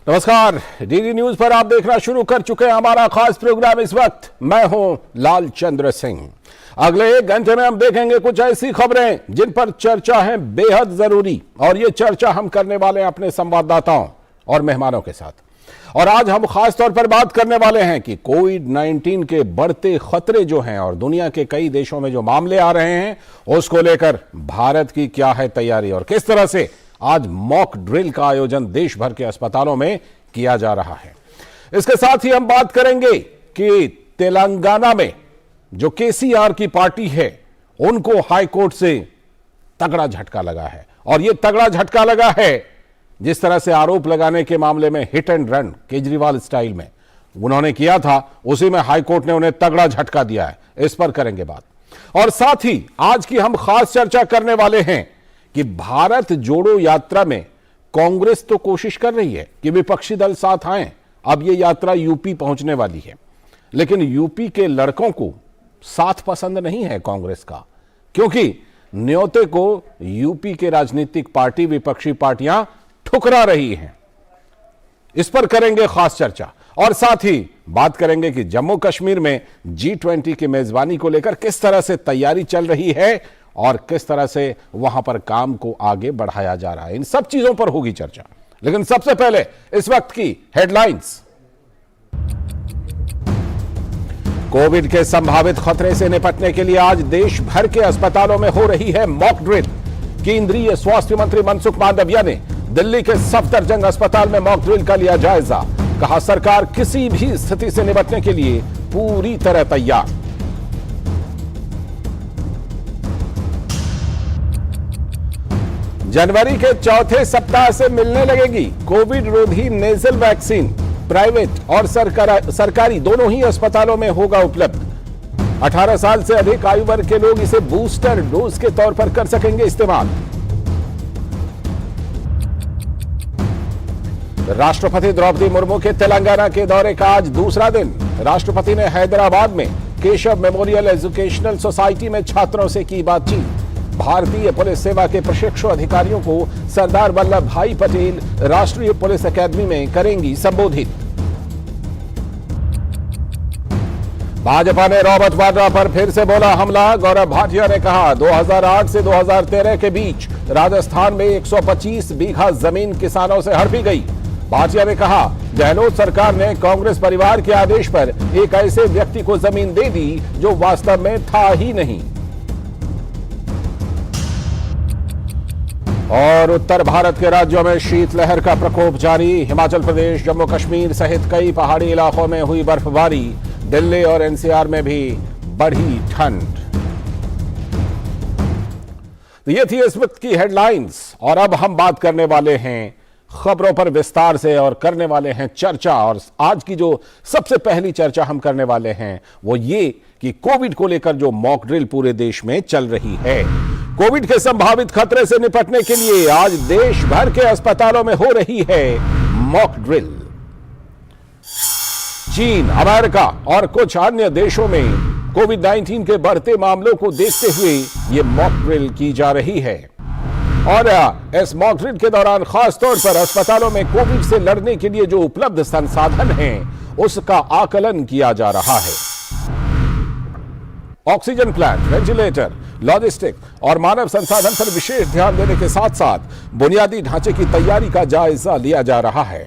नमस्कार, DD news पर आप देखना शुरू कर चुके हैं हमारा खास प्रोग्राम। इस वक्त मैं हूं लाल चंद्र सिंह। अगले 1 घंटे में हम देखेंगे कुछ ऐसी खबरें जिन पर चर्चा है बेहद जरूरी, और ये चर्चा हम करने वाले हैं अपने संवाददाताओं और मेहमानों के साथ। और आज हम खास तौर पर बात करने वाले हैं कि कोविड-19 के बढ़ते खतरे जो हैं और दुनिया के कई देशों में जो मामले आ रहे हैं, उसको लेकर भारत की क्या है तैयारी और किस तरह से आज मॉक ड्रिल का आयोजन देश भर के अस्पतालों में किया जा रहा है। इसके साथ ही हम बात करेंगे कि तेलंगाना में जो केसीआर की पार्टी है, उनको हाई कोर्ट से तगड़ा झटका लगा है। और यह तगड़ा झटका लगा है जिस तरह से आरोप लगाने के मामले में hit and run Kejriwal style में उन्होंने किया था, उसी में हाई कोर्ट ने उन्हें तगड़ा झटका दिया है। इस पर करेंगे बात। और साथ ही आज की हम खास चर्चा करने वाले हैं कि भारत जोड़ो यात्रा में कांग्रेस तो कोशिश कर रही है कि विपक्षी दल साथ आए। अब यह यात्रा यूपी पहुंचने वाली है, लेकिन यूपी के लड़कों को साथ पसंद नहीं है कांग्रेस का, क्योंकि न्योते को यूपी के राजनीतिक पार्टी, विपक्षी पार्टियां ठुकरा रही हैं। इस पर करेंगे खास चर्चा। और साथ ही बात करेंगे कि जम्मू कश्मीर में G20 की मेजबानी को लेकर किस तरह से तैयारी चल रही है और किस तरह से वहां पर काम को आगे बढ़ाया जा रहा है। इन सब चीजों पर होगी चर्चा, लेकिन सबसे पहले इस वक्त की हेडलाइंस। कोविड के संभावित खतरे से निपटने के लिए आज देश भर के अस्पतालों में हो रही है मॉक ड्रिल। केंद्रीय स्वास्थ्य मंत्री मनसुख मांडविया ने दिल्ली के सफदरजंग अस्पताल में मॉक ड्रिल का लिया जायजा। कहा, सरकार किसी भी स्थिति से निपटने के लिए पूरी तरह तैयार। जनवरी के चौथे सप्ताह से मिलने लगेगी कोविड रोधी नेजल वैक्सीन। प्राइवेट और सरकारी दोनों ही अस्पतालों में होगा उपलब्ध। 18 साल से अधिक आयु वर्ग के लोग इसे बूस्टर डोज के तौर पर कर सकेंगे इस्तेमाल। राष्ट्रपति द्रौपदी मुर्मू के तेलंगाना के दौरे का आज दूसरा दिन। राष्ट्रपति ने हैदराबाद में केशव मेमोरियल एजुकेशनल सोसाइटी में छात्रों से की बातचीत। भारतीय पुलिस सेवा के प्रशिक्षु अधिकारियों को सरदार वल्लभ भाई पटेल राष्ट्रीय पुलिस अकादमी में करेंगी संबोधित। भाजपा ने रॉबर्ट वाड्रा पर फिर से बोला हमला। गौरव भाटिया ने कहा, 2008 से 2013 के बीच राजस्थान में 125 बीघा जमीन किसानों से हड़पी गई। भाटिया ने कहा, गहलोत सरकार ने कांग्रेस परिवार के आदेश पर एक ऐसे व्यक्ति को जमीन दे दी जो वास्तव में था ही नहीं। और उत्तर भारत के राज्यों में शीतलहर का प्रकोप जारी। हिमाचल प्रदेश, जम्मू कश्मीर सहित कई पहाड़ी इलाकों में हुई बर्फबारी। दिल्ली और एनसीआर में भी बढ़ी ठंड। तो ये थी इस वक्त की हेडलाइंस, और अब हम बात करने वाले हैं खबरों पर विस्तार से और करने वाले हैं चर्चा। और आज की जो सबसे पहली चर्चा हम करने वाले हैं वो ये कि कोविड को लेकर जो मॉक ड्रिल पूरे देश में चल रही है। कोविड के संभावित खतरे से निपटने के लिए आज देश भर के अस्पतालों में हो रही है मॉक ड्रिल। चीन, अमेरिका और कुछ अन्य देशों में कोविड-19 के बढ़ते मामलों को देखते हुए यह मॉक ड्रिल की जा रही है। और इस मॉक ड्रिल के दौरान खास तौर पर अस्पतालों में कोविड से लड़ने के लिए जो उपलब्ध संसाधन हैं, उसका आकलन किया जा रहा है। ऑक्सीजन प्लांट, वेंटिलेटर, लॉजिस्टिक और मानव संसाधन पर विशेष ध्यान देने के साथ साथ बुनियादी ढांचे की तैयारी का जायजा लिया जा रहा है।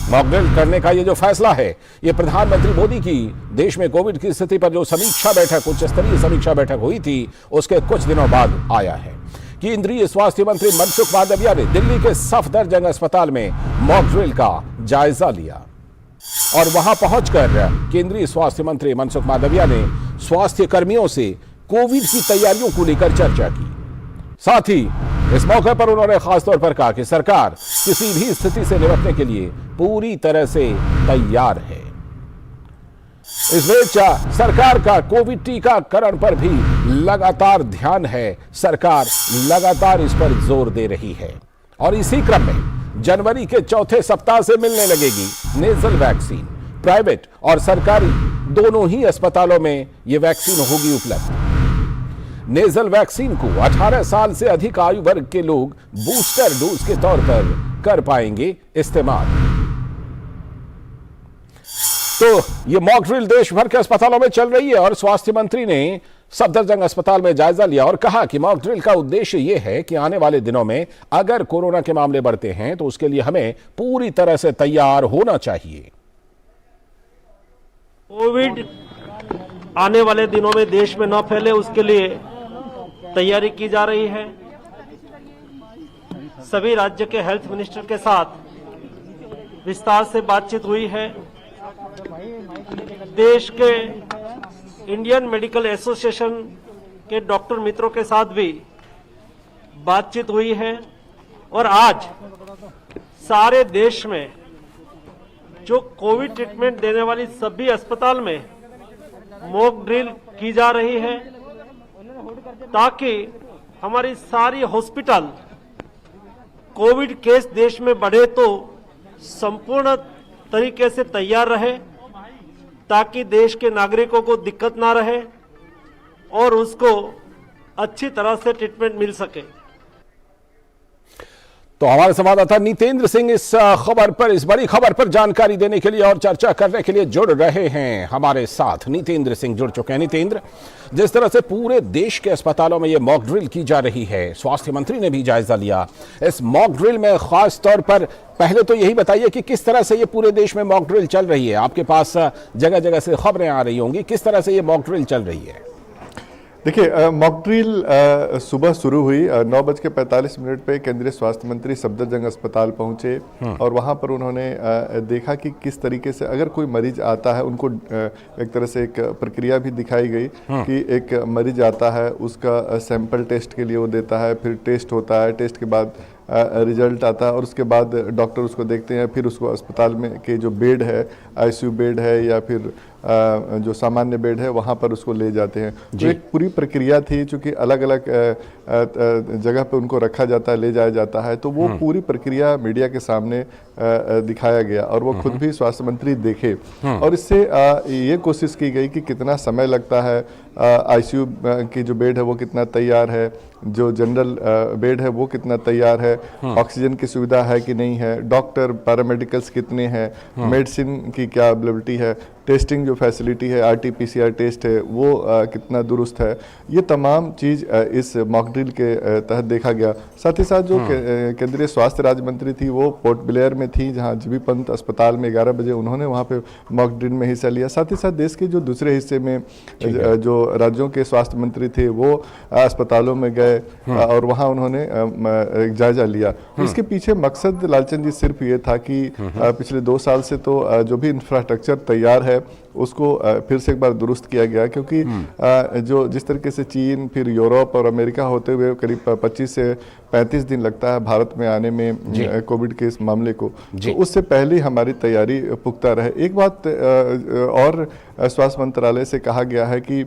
मॉक ड्रिल करने का ये जो फैसला है, ये प्रधानमंत्री मोदी की देश में कोविड की स्थिति पर जो समीक्षा बैठक, उच्च स्तरीय समीक्षा बैठक हुई थी, उसके कुछ दिनों बाद आया है। केंद्रीय स्वास्थ्य मंत्री मनसुख मांडविया ने दिल्ली के सफदरजंग अस्पताल में मॉक ड्रिल का जायजा लिया। और वहां पहुंचकर केंद्रीय स्वास्थ्य मंत्री मनसुख मांडविया ने स्वास्थ्य कर्मियों से कोविड की तैयारियों को लेकर चर्चा की। साथ ही इस मौके पर उन्होंने खासतौर पर कहा कि सरकार किसी भी स्थिति से निपटने के लिए पूरी तरह से तैयार है। इस बीच सरकार का कोविड टीकाकरण पर भी लगातार ध्यान है। सरकार लगातार इस पर जोर दे रही है। और इसी क्रम में जनवरी के चौथे सप्ताह से मिलने लगेगी नेजल वैक्सीन। प्राइवेट और सरकारी दोनों ही अस्पतालों में यह वैक्सीन होगी उपलब्ध। नेजल वैक्सीन को 18 साल से अधिक आयु वर्ग के लोग बूस्टर डोज के तौर पर कर पाएंगे इस्तेमाल। तो ये मॉक ड्रिल देश भर के अस्पतालों में चल रही है और स्वास्थ्य मंत्री ने सफदरजंग अस्पताल में जायजा लिया और कहा कि मॉक ड्रिल का उद्देश्य यह है कि आने वाले दिनों में अगर कोरोना के मामले बढ़ते हैं तो उसके लिए हमें पूरी तरह से तैयार होना चाहिए। कोविड आने वाले दिनों में देश में न फैले उसके लिए तैयारी की जा रही है। सभी राज्य के हेल्थ मिनिस्टर के साथ विस्तार से बातचीत हुई है। देश के इंडियन मेडिकल एसोसिएशन के डॉक्टर मित्रों के साथ भी बातचीत हुई है और आज सारे देश में जो कोविड ट्रीटमेंट देने वाली सभी अस्पताल में मॉक ड्रिल की जा रही है ताकि हमारी सारी हॉस्पिटल कोविड केस देश में बढ़े तो संपूर्ण तरीके से तैयार रहे ताकि देश के नागरिकों को दिक्कत ना रहे और उसको अच्छी तरह से ट्रीटमेंट मिल सके। तो हमारे संवाददाता नितेंद्र सिंह इस खबर पर, इस बड़ी खबर पर जानकारी देने के लिए और चर्चा करने के लिए जुड़ रहे हैं हमारे साथ। नितेंद्र सिंह जुड़ चुके हैं। नितेंद्र, जिस तरह से पूरे देश के अस्पतालों में यह मॉक ड्रिल की जा रही है, स्वास्थ्य मंत्री ने भी जायजा लिया। इस मॉक ड्रिल में खास तौर पर पहले तो यही बताइए कि किस तरह से ये पूरे देश में मॉक ड्रिल चल रही है। आपके पास जगह जगह से खबरें आ रही होंगी, किस तरह से ये मॉक ड्रिल चल रही है? देखिए, मॉक ड्रिल सुबह शुरू हुई 9:45 पे केंद्रीय स्वास्थ्य मंत्री सफदरजंग अस्पताल पहुंचे और वहां पर उन्होंने देखा कि किस तरीके से अगर कोई मरीज आता है, उनको एक तरह से एक प्रक्रिया भी दिखाई गई कि एक मरीज आता है, उसका सैंपल टेस्ट के लिए वो देता है, फिर टेस्ट होता है, टेस्ट के बाद रिजल्ट आता है और उसके बाद डॉक्टर उसको देखते हैं, फिर उसको अस्पताल में के जो बेड है, आईसीयू बेड है या फिर जो सामान्य बेड है वहाँ पर उसको ले जाते हैं। तो एक पूरी प्रक्रिया थी, चूँकि अलग अलग जगह पे उनको रखा जाता है, ले जाया जाता है, तो वो पूरी प्रक्रिया मीडिया के सामने दिखाया गया और वो खुद भी स्वास्थ्य मंत्री देखे और इससे ये कोशिश की गई कि कितना समय लगता है, आईसीयू की जो बेड है वो कितना तैयार है, जो जनरल बेड है वो कितना तैयार है, ऑक्सीजन की सुविधा है कि नहीं है, डॉक्टर पैरामेडिकल्स कितने हैं, मेडिसिन की क्या अवेलेबिलिटी है, टेस्टिंग जो फैसिलिटी है, आरटी-पीसीआर टेस्ट है वो कितना दुरुस्त है, ये तमाम चीज़ इस मॉक ड्रिल के तहत देखा गया। साथ ही साथ जो केंद्रीय स्वास्थ्य राज्य मंत्री थी वो पोर्ट ब्लेयर में थी, जहां जीबी पंत अस्पताल में 11 बजे उन्होंने वहां पे मॉक ड्रिल में हिस्सा लिया। साथ ही साथ देश के जो दूसरे हिस्से में जो राज्यों के स्वास्थ्य मंत्री थे वो अस्पतालों में गए और वहां उन्होंने एक जायजा लिया। इसके पीछे मकसद लालचंद जी सिर्फ ये था कि पिछले 2 साल से तो जो भी इंफ्रास्ट्रक्चर तैयार है उसको फिर से एक बार दुरुस्त किया गया, क्योंकि जो जिस तरीके से चीन फिर यूरोप और अमेरिका होते हुए करीब 25 से 35 दिन लगता है भारत में आने में कोविड के इस मामले को, तो उससे पहले हमारी तैयारी पुख्ता रहे। एक बात और स्वास्थ्य मंत्रालय से कहा गया है कि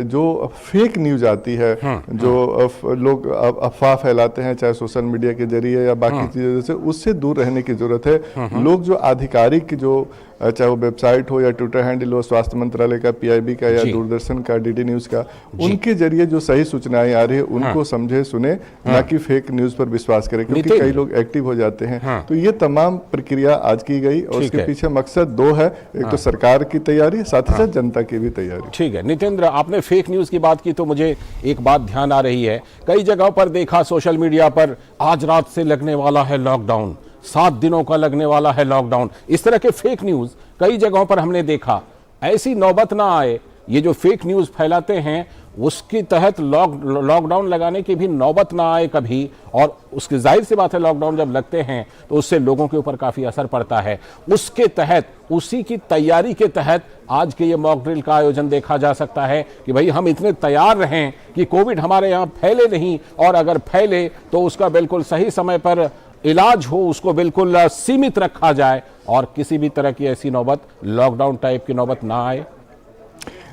जो फेक न्यूज आती है, जो लोग अफवाह फैलाते हैं चाहे सोशल मीडिया के जरिए या बाकी चीजों से, उससे दूर रहने की जरूरत है। लोग जो आधिकारिक जो चाहे वो वेबसाइट हो या ट्विटर हैंडल हो स्वास्थ्य मंत्रालय का, पीआईबी का या दूरदर्शन का, डीडी न्यूज का, उनके जरिए जो सही सूचनाएं आ रही है उनको समझे सुने, ना कि फेक न्यूज पर विश्वास करें, क्योंकि कई लोग एक्टिव हो जाते हैं। तो ये तमाम प्रक्रिया आज की गई और उसके पीछे मकसद 2 है, एक तो सरकार की तैयारी, साथ ही साथ जनता की भी तैयारी। ठीक है नितेंद्र, आपने फेक न्यूज की बात की तो मुझे एक बात ध्यान आ रही है, कई जगहों पर देखा सोशल मीडिया पर, आज रात से लगने वाला है लॉकडाउन, 7 दिनों का लगने वाला है लॉकडाउन, इस तरह के फेक न्यूज कई जगहों पर हमने देखा। ऐसी नौबत ना आए, ये जो फेक न्यूज फैलाते हैं उसके तहत लॉकडाउन लगाने की भी नौबत ना आए कभी, और उसकी जाहिर सी बात है लॉकडाउन जब लगते हैं तो उससे लोगों के ऊपर काफी असर पड़ता है। उसके तहत, उसी की तैयारी के तहत आज के ये मॉक ड्रिल का आयोजन देखा जा सकता है कि भाई हम इतने तैयार रहें कि कोविड हमारे यहाँ फैले नहीं, और अगर फैले तो उसका बिल्कुल सही समय पर इलाज हो, उसको बिल्कुल सीमित रखा जाए और किसी भी तरह की ऐसी नौबत, लॉकडाउन टाइप की नौबत ना आए।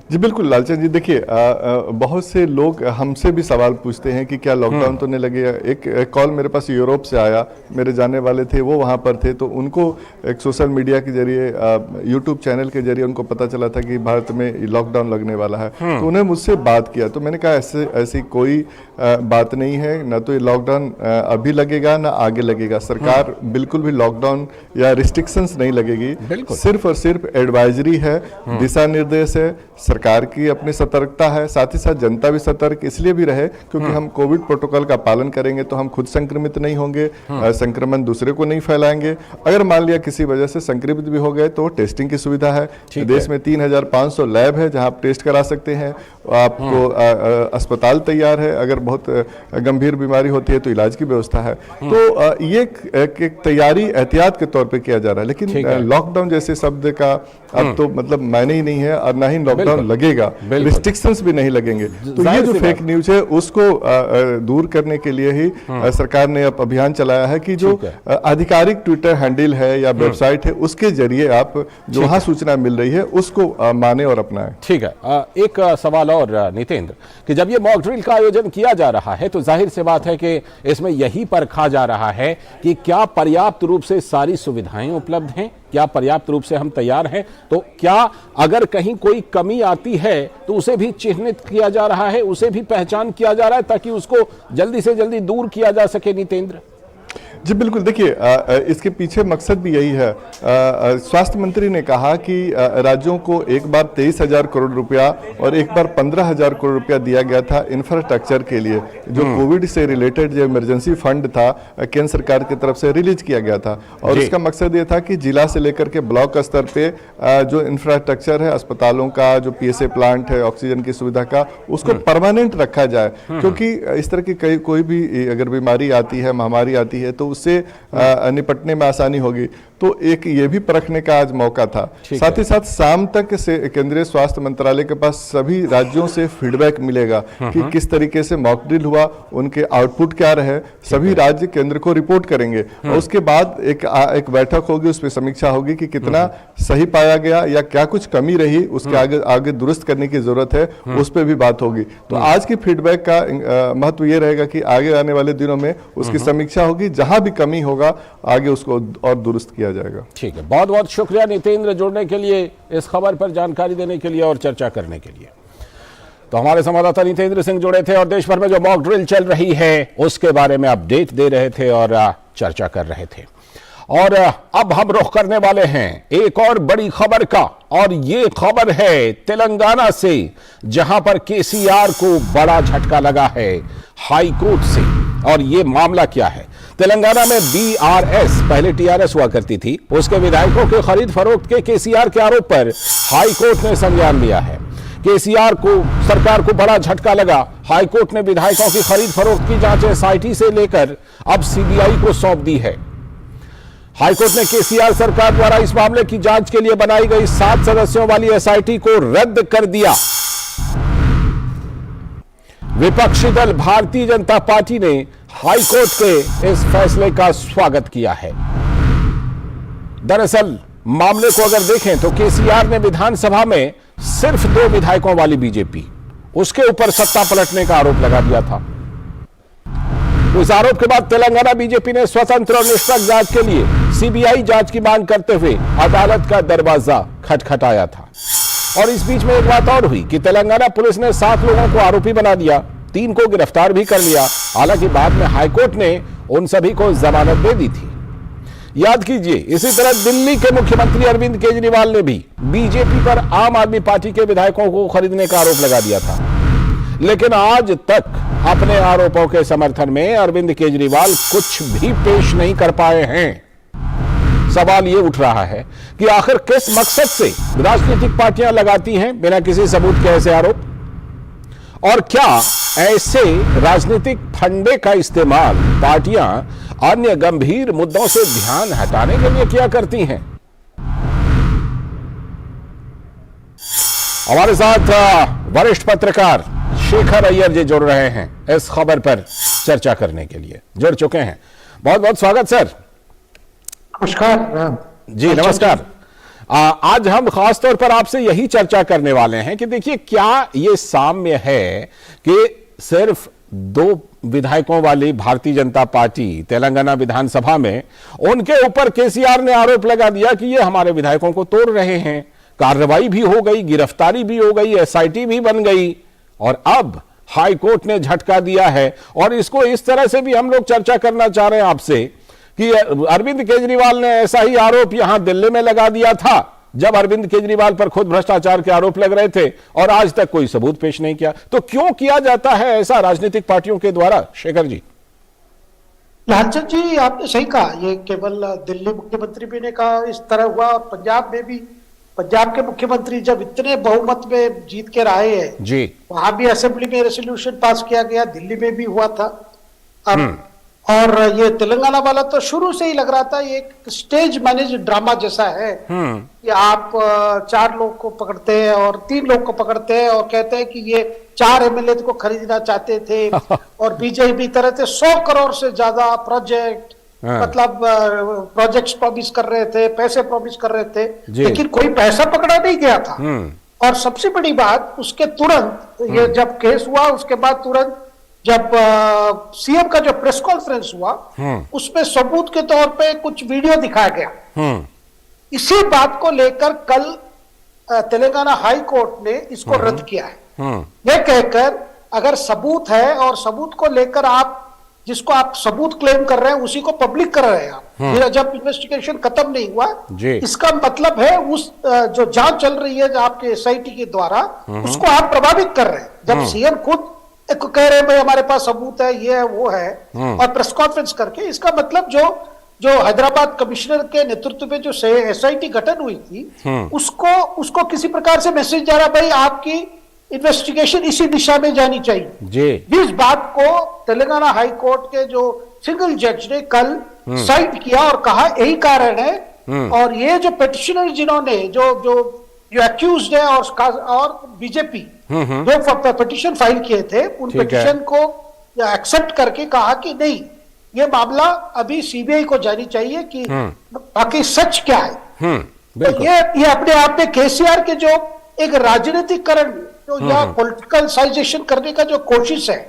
जी बिल्कुल लालचंद जी, देखिए बहुत से लोग हमसे भी सवाल पूछते हैं कि क्या लॉकडाउन तो नहीं लगेगा। एक कॉल मेरे पास यूरोप से आया, मेरे जाने वाले थे, वो वहाँ पर थे, तो उनको एक सोशल मीडिया के जरिए यूट्यूब चैनल के जरिए उनको पता चला था कि भारत में लॉकडाउन लगने वाला है। तो उन्हें मुझसे बात किया, तो मैंने कहा ऐसी कोई बात नहीं है, ना तो ये लॉकडाउन अभी लगेगा ना आगे लगेगा। सरकार बिल्कुल भी लॉकडाउन या रिस्ट्रिक्शंस नहीं लगेगी, सिर्फ और सिर्फ एडवाइजरी है, दिशा निर्देश है, सरकार की अपनी सतर्कता है, साथ ही साथ जनता भी सतर्क इसलिए भी रहे क्योंकि हम कोविड प्रोटोकॉल का पालन करेंगे तो हम खुद संक्रमित नहीं होंगे, संक्रमण दूसरे को नहीं फैलाएंगे। अगर मान लिया किसी वजह से संक्रमित भी हो गए तो टेस्टिंग की सुविधा है। देश में 3500 लैब है जहां आप टेस्ट करा सकते हैं। आपको अस्पताल तैयार है, अगर बहुत गंभीर बीमारी होती है तो इलाज की व्यवस्था है। तो ये एक तैयारी एहतियात के तौर पे किया जा रहा है, लेकिन लॉकडाउन जैसे शब्द का अब तो मतलब मायने ही नहीं है और ना ही लॉकडाउन लगेगा, रिस्ट्रिक्शंस भी नहीं लगेंगे। तो ये जो फेक न्यूज है उसको दूर करने के लिए ही सरकार ने अब अभियान चलाया है कि जो आधिकारिक ट्विटर हैंडल है या वेबसाइट है उसके जरिए आप जो वहां सूचना मिल रही है उसको माने और अपनाएं। ठीक है, एक सवाल और नितेंद्र, कि जब ये मॉक ड्रिल का आयोजन किया जा रहा है तो जाहिर सी बात है कि इसमें यही परखा जा रहा है कि क्या पर्याप्त रूप से सारी सुविधाएं उपलब्ध हैं, क्या पर्याप्त रूप से हम तैयार हैं, तो क्या अगर कहीं कोई कमी आती है तो उसे भी चिन्हित किया जा रहा है, उसे भी पहचान किया जा रहा है ताकि उसको जल्दी से जल्दी दूर किया जा सके। नितेंद्र जी बिल्कुल, देखिए इसके पीछे मकसद भी यही है। स्वास्थ्य मंत्री ने कहा कि राज्यों को एक बार 23,000 करोड़ रुपया और एक बार 15,000 करोड़ रुपया दिया गया था इंफ्रास्ट्रक्चर के लिए, जो कोविड से रिलेटेड जो इमरजेंसी फंड था केंद्र सरकार की तरफ से रिलीज किया गया था। और उसका मकसद ये था कि जिला से लेकर के ब्लॉक स्तर पे जो इंफ्रास्ट्रक्चर है, अस्पतालों का जो PSA प्लांट है, ऑक्सीजन की सुविधा का, उसको परमानेंट रखा जाए। क्योंकि इस तरह की कोई भी अगर बीमारी आती है, महामारी आती है तो उससे निपटने में आसानी होगी। तो एक ये भी परखने का आज मौका था। साथ ही साथ शाम तक से केंद्रीय स्वास्थ्य मंत्रालय के पास सभी राज्यों से फीडबैक मिलेगा कि किस तरीके से मॉक ड्रिल हुआ, उनके आउटपुट क्या रहे। सभी राज्य केंद्र को रिपोर्ट करेंगे और उसके बाद एक बैठक होगी, उस पर समीक्षा होगी कि कितना सही पाया गया या क्या कुछ कमी रही, उसके आगे दुरुस्त करने की जरूरत है, उस पर भी बात होगी। तो आज की फीडबैक का महत्व ये रहेगा कि आगे आने वाले दिनों में उसकी समीक्षा होगी, जहां भी कमी होगा आगे उसको और दुरुस्त किया जाएगा। ठीक है, बहुत बहुत शुक्रिया नितेंद्र जुड़ने के लिए, इस खबर पर जानकारी देने के लिए और चर्चा करने के लिए। तो हमारे संवाददाता नितेंद्र सिंह जुड़े थे और देश भर में जो मॉक ड्रिल चल रही है उसके बारे में अपडेट दे रहे थे और चर्चा कर रहे थे। और अब हम रुख करने वाले हैं एक और बड़ी खबर का, और ये खबर है तेलंगाना से, जहां पर केसीआर को बड़ा झटका लगा है हाई कोर्ट से। और ये मामला क्या है? तेलंगाना में BRS, पहले TRS हुआ करती थी, उसके विधायकों के खरीद फरोख्त के केसीआर के आरोप पर हाई कोर्ट ने संज्ञान लिया है। केसीआर को, सरकार को बड़ा झटका लगा। हाई कोर्ट ने विधायकों की खरीद फरोख्त की जांच SIT से लेकर अब CBI को सौंप दी है। हाईकोर्ट ने केसीआर सरकार द्वारा इस मामले की जांच के लिए बनाई गई 7 सदस्यों वाली SIT को रद्द कर दिया। विपक्षी दल भारतीय जनता पार्टी ने हाईकोर्ट के इस फैसले का स्वागत किया है। दरअसल मामले को अगर देखें तो केसीआर ने विधानसभा में सिर्फ 2 विधायकों वाली बीजेपी, उसके ऊपर सत्ता पलटने का आरोप लगा दिया था। इस आरोप के बाद तेलंगाना बीजेपी ने स्वतंत्र और निष्पक्ष जांच के लिए CBI जांच की मांग करते हुए अदालत का दरवाजा खटखटाया था। और इस बीच में एक बात और हुई कि तेलंगाना पुलिस ने 7 लोगों को आरोपी बना दिया, 3 को गिरफ्तार भी कर लिया। हालांकि बाद में हाईकोर्ट ने उन सभी को जमानत दे दी थी। याद कीजिए, इसी तरह दिल्ली के मुख्यमंत्री अरविंद केजरीवाल ने भी बीजेपी पर आम आदमी पार्टी के विधायकों को खरीदने का आरोप लगा दिया था। लेकिन आज तक अपने आरोपों के समर्थन में अरविंद केजरीवाल कुछ भी पेश नहीं कर पाए हैं। सवाल यह उठ रहा है कि आखिर किस मकसद से राजनीतिक पार्टियां लगाती हैं बिना किसी सबूत के ऐसे आरोप, और क्या ऐसे राजनीतिक फंडे का इस्तेमाल पार्टियां अन्य गंभीर मुद्दों से ध्यान हटाने के लिए किया करती हैं। हमारे साथ वरिष्ठ पत्रकार शेखर अय्यर जी जुड़ रहे हैं इस खबर पर चर्चा करने के लिए, जुड़ चुके हैं। बहुत बहुत स्वागत सर। नमस्कार जी, नमस्कार। आज हम खास तौर पर आपसे यही चर्चा करने वाले हैं कि देखिए क्या ये साम्य है कि सिर्फ 2 विधायकों वाली भारतीय जनता पार्टी तेलंगाना विधानसभा में उनके ऊपर केसीआर ने आरोप लगा दिया कि ये हमारे विधायकों को तोड़ रहे हैं, कार्रवाई भी हो गई, गिरफ्तारी भी हो गई, एसआईटी भी बन गई और अब हाई कोर्ट ने झटका दिया है। और इसको इस तरह से भी हम लोग चर्चा करना चाह रहे हैं आपसे कि अरविंद केजरीवाल ने ऐसा ही आरोप यहां दिल्ली में लगा दिया था जब अरविंद केजरीवाल पर खुद भ्रष्टाचार के आरोप लग रहे थे और आज तक कोई सबूत पेश नहीं किया। तो क्यों किया जाता है ऐसा राजनीतिक पार्टियों के द्वारा? शेखर जी। लालचंद जी, आपने सही कहा, ये केवल दिल्ली मुख्यमंत्री भी ने कहा इस तरह हुआ और पंजाब में भी, पंजाब के मुख्यमंत्री जब इतने बहुमत में जीत के आए हैं जी, वहां भी असेंबली में रेजोल्यूशन पास किया गया, दिल्ली में भी हुआ था। अब और ये तेलंगाना वाला तो शुरू से ही लग रहा था ये एक स्टेज मैनेज ड्रामा जैसा है कि आप 4 लोग को पकड़ते हैं और 3 लोग को पकड़ते हैं और कहते हैं कि ये 4 एमएलए को खरीदना चाहते थे और बीजेपी तरह से 100 करोड़ से ज्यादा प्रोजेक्ट, मतलब प्रोजेक्ट्स प्रॉमिस कर रहे थे, पैसे प्रॉमिस कर रहे थे, लेकिन कोई पैसा पकड़ा नहीं गया था। और सबसे बड़ी बात, उसके तुरंत ये जब केस हुआ उसके बाद तुरंत जब सीएम का जो प्रेस कॉन्फ्रेंस हुआ उसमें सबूत के तौर पे कुछ वीडियो दिखाया गया। इसी बात को लेकर कल तेलंगाना हाई कोर्ट ने इसको रद्द किया है, यह कहकर अगर सबूत है और सबूत को लेकर आप जिसको आप सबूत क्लेम कर रहे हैं उसी को पब्लिक कर रहे हैं आप, फिर जब इन्वेस्टिगेशन खत्म नहीं हुआ, इसका मतलब है उस जो जांच चल रही है आपके एसआईटी के द्वारा उसको आप प्रभावित कर रहे हैं। जब सीएम खुद कह रहे हैं भाई हमारे पास सबूत है, ये है वो है, और प्रेस कॉन्फ्रेंस करके, इसका मतलब जो हैदराबाद कमिश्नर के नेतृत्व में जो एसआईटी गठन हुई थी उसको किसी प्रकार से मैसेज जा रहा भाई आपकी इन्वेस्टिगेशन इसी दिशा में जानी चाहिए। इस बात को तेलंगाना हाई कोर्ट के जो सिंगल जज ने कल साइड किया और कहा यही कारण है। और ये जो पिटिशनर जिन्होंने जो एक्यूज्ड है और बीजेपी जो पिटिशन फाइल किए थे उन पिटिशन को एक्सेप्ट करके कहा कि नहीं, ये मामला अभी सीबीआई को जानी चाहिए कि बाकी सच क्या है। तो ये अपने आप में केसीआर के जो एक राजनीतिकरण जो या पॉलिटिकल साइजेशन करने का जो कोशिश है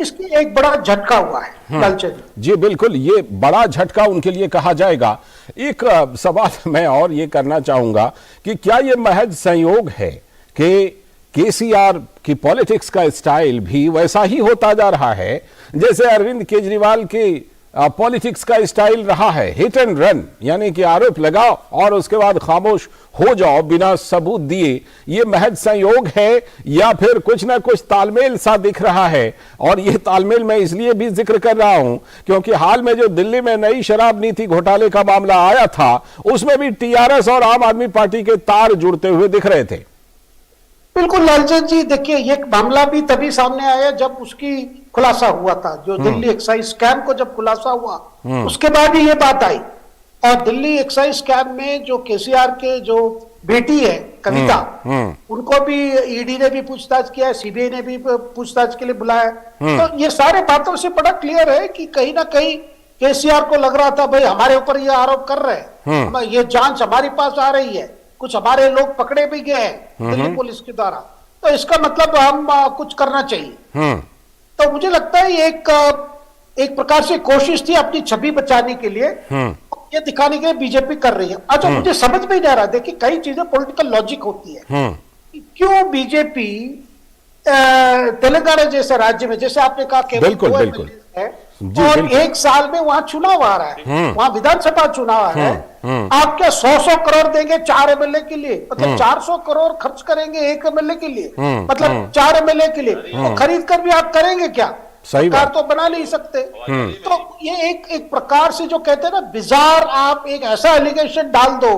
इसकी एक बड़ा झटका हुआ है लालचंद जी। बिल्कुल, ये बड़ा झटका उनके लिए कहा जाएगा। एक सवाल मैं और ये करना चाहूंगा कि क्या ये महज संयोग है कि केसीआर की पॉलिटिक्स का स्टाइल भी वैसा ही होता जा रहा है जैसे अरविंद केजरीवाल की पॉलिटिक्स का स्टाइल रहा है, हिट एंड रन, यानी कि आरोप लगाओ और उसके बाद खामोश हो जाओ बिना सबूत दिए। ये महज संयोग है या फिर कुछ ना कुछ तालमेल सा दिख रहा है? और ये तालमेल मैं इसलिए भी जिक्र कर रहा हूं क्योंकि हाल में जो दिल्ली में नई शराब नीति घोटाले का मामला आया था उसमें भी टीआरएस और आम आदमी पार्टी के तार जुड़ते हुए दिख रहे थे। बिल्कुल लालचंद जी, देखिए ये मामला भी तभी सामने आया जब उसकी खुलासा हुआ था, जो दिल्ली एक्साइज स्कैम को जब खुलासा हुआ उसके बाद ही ये बात आई। और दिल्ली एक्साइज स्कैम में जो केसीआर के जो बेटी है कविता, उनको भी ईडी ने भी पूछताछ किया, सीबीआई ने भी पूछताछ के लिए बुलाया। तो ये सारे बातों से बड़ा क्लियर है कि कहीं ना कहीं केसीआर को लग रहा था भाई हमारे ऊपर ये आरोप कर रहे हैं, ये जांच हमारे पास आ रही है, कुछ हमारे लोग पकड़े भी गए हैं दिल्ली पुलिस के द्वारा, तो इसका मतलब हम कुछ करना चाहिए। तो मुझे लगता है ये एक प्रकार से कोशिश थी अपनी छवि बचाने के लिए, ये दिखाने के लिए बीजेपी कर रही है। अच्छा, मुझे समझ में नहीं आ रहा, देखिए कई चीजें पॉलिटिकल लॉजिक होती है, क्यों बीजेपी तेलंगाना जैसे राज्य में, जैसे आपने कहा केवल 2 एमएलए है और 1 साल में वहां चुनाव आ रहा है, वहां विधानसभा चुनाव आ रहा है, आप क्या 100 करोड़ देंगे 4 एमएलए के लिए? मतलब 400 करोड़ खर्च करेंगे 1 एमएलए के लिए, मतलब 4 एमएलए के लिए, और खरीद कर भी आप करेंगे क्या? सरकार तो बना नहीं सकते। तो ये एक प्रकार से जो कहते हैं ना बिजार, आप एक ऐसा एलिगेशन डाल दो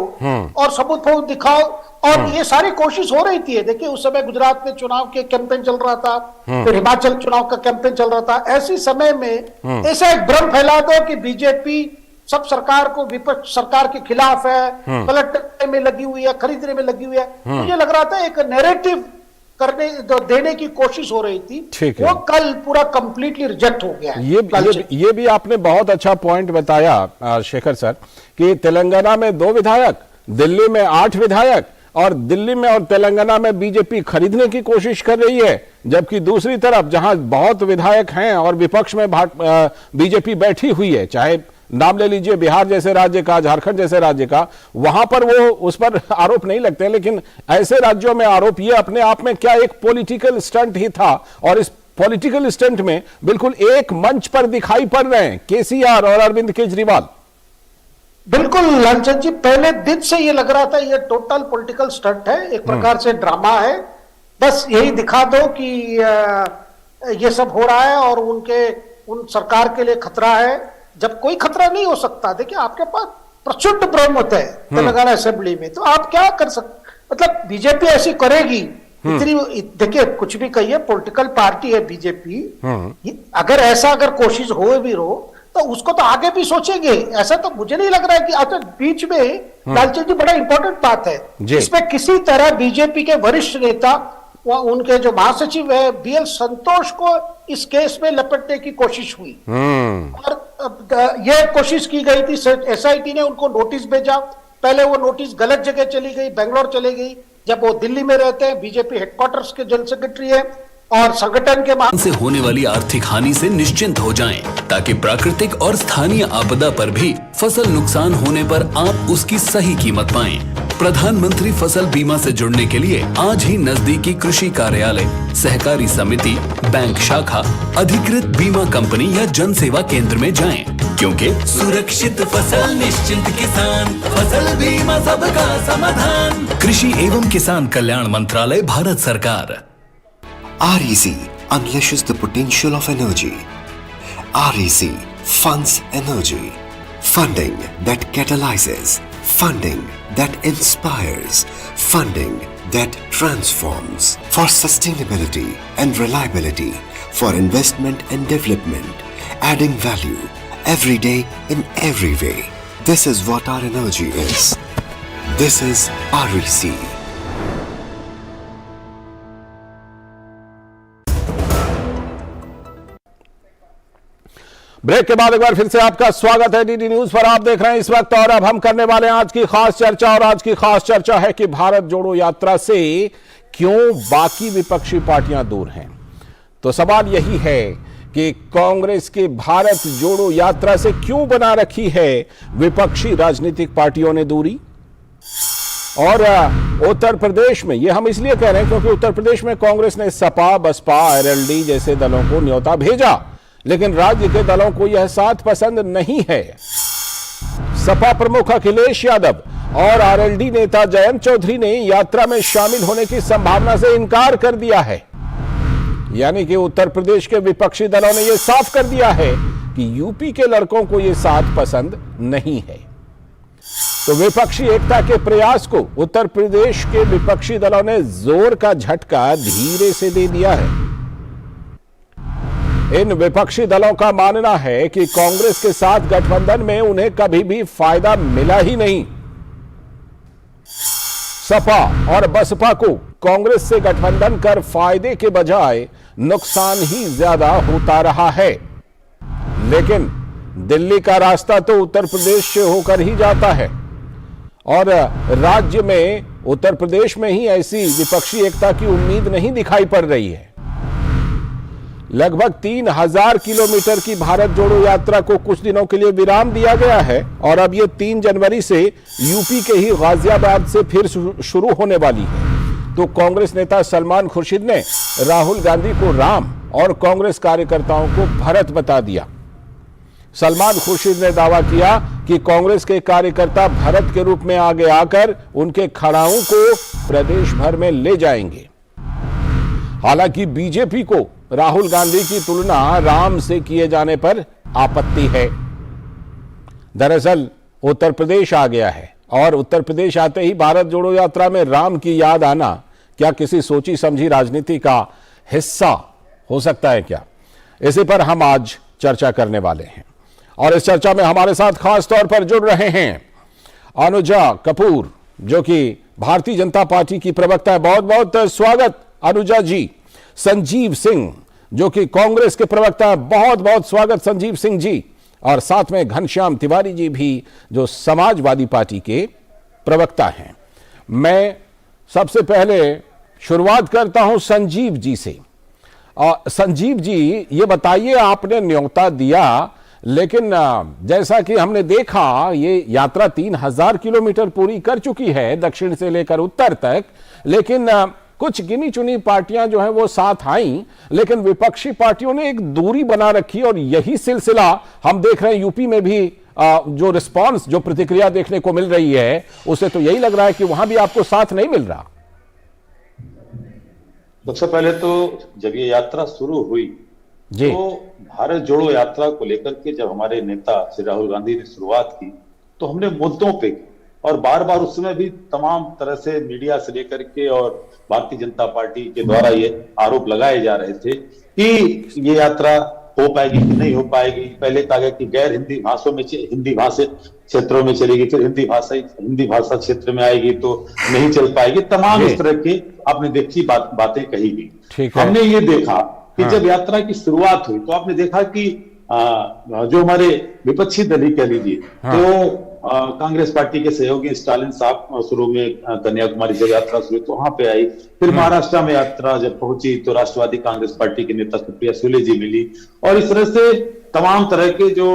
और सबूत दिखाओ, और ये सारी कोशिश हो रही थी। देखिए उस समय गुजरात में चुनाव के कैंपेन चल रहा था, फिर हिमाचल चुनाव का कैंपेन चल रहा था। ऐसे समय में ऐसा एक भ्रम फैला दो कि बीजेपी सब सरकार को, विपक्ष सरकार के खिलाफ है, पलटने में लगी हुई है, खरीदने में लगी हुई है। मुझे लग रहा था एक नैरेटिव करने देने की कोशिश हो रही थी, वो कल पूरा कंप्लीटली रिजेक्ट हो गया है। ये भी आपने बहुत अच्छा पॉइंट बताया शेखर सर कि तेलंगाना में 2 विधायक दिल्ली में 8 विधायक और दिल्ली में और तेलंगाना में बीजेपी खरीदने की कोशिश कर रही है, जबकि दूसरी तरफ जहां बहुत विधायक हैं और विपक्ष में बीजेपी बैठी हुई है, चाहे नाम ले लीजिए बिहार जैसे राज्य का, झारखंड जैसे राज्य का, वहां पर वो उस पर आरोप नहीं लगते। लेकिन ऐसे राज्यों में आरोप ये अपने आप में क्या एक पॉलिटिकल स्टंट ही था, और इस पॉलिटिकल स्टंट में बिल्कुल एक मंच पर दिखाई पड़ रहे हैं केसीआर और अरविंद केजरीवाल। बिल्कुल लालचंद जी, पहले दिन से ये लग रहा था ये टोटल पॉलिटिकल स्टंट है, एक प्रकार से ड्रामा है। बस यही दिखा दो कि ये सब हो रहा है और उन सरकार के लिए खतरा है, जब कोई खतरा नहीं हो सकता। देखिए आपके पास प्रचंड बहुमत है तेलंगाना असेंबली में, तो आप क्या कर सकते, मतलब बीजेपी ऐसी करेगी इतनी, देखिए कुछ भी कहिए पॉलिटिकल पार्टी है बीजेपी, अगर कोशिश हो भी तो उसको तो आगे भी सोचेंगे। ऐसा तो मुझे नहीं लग रहा है कि अच्छा बीच में लालचंद जी बड़ा इंपॉर्टेंट बात है, इसमें किसी तरह बीजेपी के वरिष्ठ नेता उनके जो महासचिव है बीएल संतोष को इस केस में लपेटने की कोशिश हुई, और यह कोशिश की गई थी, एसआईटी ने उनको नोटिस भेजा, पहले वो नोटिस गलत जगह चली गई, बेंगलोर चली गई, जब वो दिल्ली में रहते हैं, बीजेपी हेडक्वार्टर्स के जनरल सेक्रेटरी है और संगठन के से होने वाली आर्थिक हानि से निश्चिंत हो जाएं, ताकि प्राकृतिक और स्थानीय आपदा पर भी फसल नुकसान होने पर आप उसकी सही कीमत पाएं। प्रधानमंत्री फसल बीमा से जुड़ने के लिए आज ही नजदीकी कृषि कार्यालय, सहकारी समिति, बैंक शाखा, अधिकृत बीमा कंपनी या जन सेवा केंद्र में जाएं, क्योंकि सुरक्षित फसल निश्चिंत किसान, फसल बीमा सबका समाधान। कृषि एवं किसान कल्याण मंत्रालय, भारत सरकार। REC unleashes the potential of energy. REC funds energy. Funding that catalyzes. Funding that inspires. Funding that transforms. For sustainability and reliability. For investment and development. Adding value every day in every way. This is what our energy is. This is REC. Break के बाद एक बार फिर से आपका स्वागत है DD news पर। आप देख रहे हैं इस वक्त, और अब हम करने वाले हैं आज की खास चर्चा, और आज की खास चर्चा है कि भारत जोड़ो यात्रा से क्यों बाकी विपक्षी पार्टियां दूर हैं। तो सवाल यही है कि कांग्रेस के भारत जोड़ो यात्रा से क्यों बना रखी है विपक्षी राजनीतिक पार्टियों ने दूरी। और उत्तर प्रदेश में, यह हम इसलिए कह रहे हैं क्योंकि उत्तर प्रदेश में कांग्रेस ने सपा, बसपा, आरएलडी जैसे दलों को न्योता भेजा, लेकिन राज्य के दलों को यह साथ पसंद नहीं है। सपा प्रमुख अखिलेश यादव और आरएलडी नेता जयंत चौधरी ने यात्रा में शामिल होने की संभावना से इनकार कर दिया है। यानी कि उत्तर प्रदेश के विपक्षी दलों ने यह साफ कर दिया है कि यूपी के लड़कों को यह साथ पसंद नहीं है। तो विपक्षी एकता के प्रयास को उत्तर प्रदेश के विपक्षी दलों ने जोर का झटका धीरे से दे दिया है। इन विपक्षी दलों का मानना है कि कांग्रेस के साथ गठबंधन में उन्हें कभी भी फायदा मिला ही नहीं। सपा और बसपा को कांग्रेस से गठबंधन कर फायदे के बजाय नुकसान ही ज्यादा होता रहा है। लेकिन दिल्ली का रास्ता तो उत्तर प्रदेश से होकर ही जाता है, और राज्य में उत्तर प्रदेश में ही ऐसी विपक्षी एकता की उम्मीद नहीं दिखाई पड़ रही है। लगभग 3000 किलोमीटर की भारत जोड़ो यात्रा को कुछ दिनों के लिए विराम दिया गया है, और अब यह 3 जनवरी से यूपी के ही गाजियाबाद से फिर शुरू होने वाली है। तो कांग्रेस नेता सलमान खुर्शीद ने राहुल गांधी को राम और कांग्रेस कार्यकर्ताओं को भरत बता दिया। सलमान खुर्शीद ने दावा किया कि कांग्रेस के कार्यकर्ता भरत के रूप में आगे आकर उनके खड़ाओं को प्रदेश भर में ले जाएंगे। हालांकि बीजेपी को राहुल गांधी की तुलना राम से किए जाने पर आपत्ति है। दरअसल उत्तर प्रदेश आ गया है, और उत्तर प्रदेश आते ही भारत जोड़ो यात्रा में राम की याद आना क्या किसी सोची समझी राजनीति का हिस्सा हो सकता है क्या? इसी पर हम आज चर्चा करने वाले हैं, और इस चर्चा में हमारे साथ खास तौर पर जुड़ रहे हैं अनुजा कपूर, जो कि भारतीय जनता पार्टी की प्रवक्ता है। बहुत बहुत स्वागत अनुजा जी। संजीव सिंह, जो कि कांग्रेस के प्रवक्ता है, बहुत बहुत स्वागत संजीव सिंह जी। और साथ में घनश्याम तिवारी जी भी, जो समाजवादी पार्टी के प्रवक्ता हैं। मैं सबसे पहले शुरुआत करता हूं संजीव जी से। संजीव जी, ये बताइए, आपने न्योता दिया, लेकिन जैसा कि हमने देखा ये यात्रा 3000 किलोमीटर पूरी कर चुकी है दक्षिण से लेकर उत्तर तक, लेकिन कुछ गिनी चुनी पार्टियां जो हैं वो साथ आई, लेकिन विपक्षी पार्टियों ने एक दूरी बना रखी और यही सिलसिला हम देख रहे हैं यूपी में भी। जो रिस्पांस, जो प्रतिक्रिया देखने को मिल रही है, उससे तो यही लग रहा है कि वहां भी आपको साथ नहीं मिल रहा। सबसे पहले तो जब ये यात्रा शुरू हुई जी, तो भारत जोड़ो यात्रा को लेकर के जब हमारे नेता श्री राहुल गांधी ने शुरुआत की तो हमने मुद्दों पे और बार बार उस समय भी तमाम तरह से मीडिया से लेकर के और भारतीय जनता पार्टी के द्वारा ये आरोप लगाए जा रहे थे कि ये यात्रा हो पाएगी कि नहीं हो पाएगी। पहले कहा गया कि गैर हिंदी भाषाओं में, हिंदी भाषा क्षेत्रों में चलेगी, फिर हिंदी भाषा क्षेत्र में आएगी तो नहीं चल पाएगी। तमाम इस तरह की आपने देखी बातें कही गई। हमने ये देखा कि जब यात्रा की शुरुआत हुई तो आपने देखा कि जो हमारे विपक्षी दल ही कह लीजिए तो कांग्रेस पार्टी के सहयोगी स्टालिन साहब शुरू में कन्याकुमारी से यात्रा शुरू तो वहां पे आई। फिर महाराष्ट्र में यात्रा जब पहुंची तो राष्ट्रवादी कांग्रेस पार्टी के नेता सुप्रिया सुले जी मिली और इस तरह से तमाम तरह के जो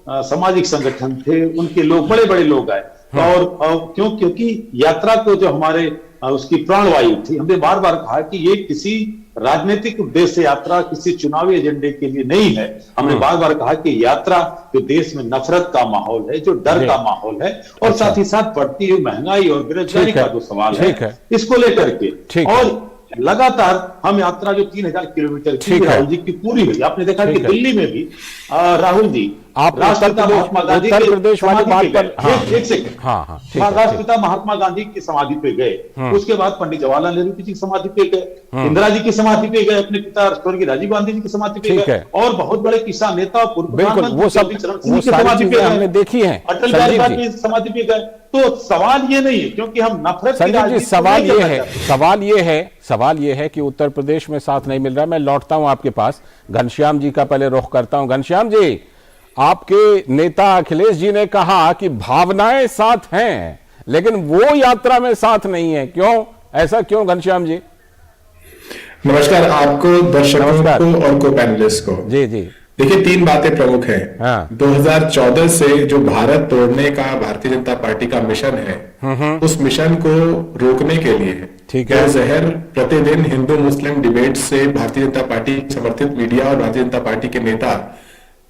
सामाजिक संगठन थे उनके लोग, बड़े बड़े लोग आए। और क्योंकि यात्रा को जो हमारे उसकी प्राणवायु थी, हमने बार बार कहा कि ये किसी राजनीतिक उद्देश्य से यात्रा किसी चुनावी एजेंडे के लिए नहीं है। हमने बार बार कहा कि यात्रा जो देश में नफरत का माहौल है, जो डर का माहौल है और साथ ही साथ बढ़ती हुई महंगाई और बेरोजगारी का जो सवाल है, इसको लेकर के और लगातार हम यात्रा जो 3000 किलोमीटर की राहुल जी की पूरी हुई। आपने देखा कि दिल्ली में भी राहुल जी राष्ट्रपिता महात्मा गांधी के समाधि पे गए। एक सेकंड, राष्ट्रपिता महात्मा गांधी की समाधि पे गए, उसके बाद पंडित जवाहरलाल नेहरू जी की समाधि पे गए, इंदिरा जी की समाधि पे गए, अपने पिता स्वर्गीय राजीव गांधी जी की समाधि पे गए और बहुत बड़े किसान नेता पूर्व प्रधानमंत्री चरण सिंह की समाधि पे हमने देखी है, अटल बिहारी वाजपेयी की समाधि पे गए। तो सवाल ये नहीं है क्योंकि हम नफरत की राजनीति, सवाल ये है कि उत्तर प्रदेश में साथ नहीं मिल रहा। मैं लौटता हूं आपके पास, घनश्याम जी का पहले रुख करता हूं। घनश्याम जी, आपके नेता अखिलेश जी ने कहा कि भावनाएं साथ हैं लेकिन वो यात्रा में साथ नहीं है, क्यों, ऐसा क्यों घनश्याम जी? नमस्कार आपको, दर्शकों को और को पैनलिस्ट को। जी जी, देखिए 3 बातें प्रमुख हैं। 2014 से जो भारत तोड़ने का भारतीय जनता पार्टी का मिशन है, उस मिशन को रोकने के लिए क्या जहर प्रतिदिन हिंदू मुस्लिम डिबेट से भारतीय जनता पार्टी समर्थित मीडिया और भारतीय जनता पार्टी के नेता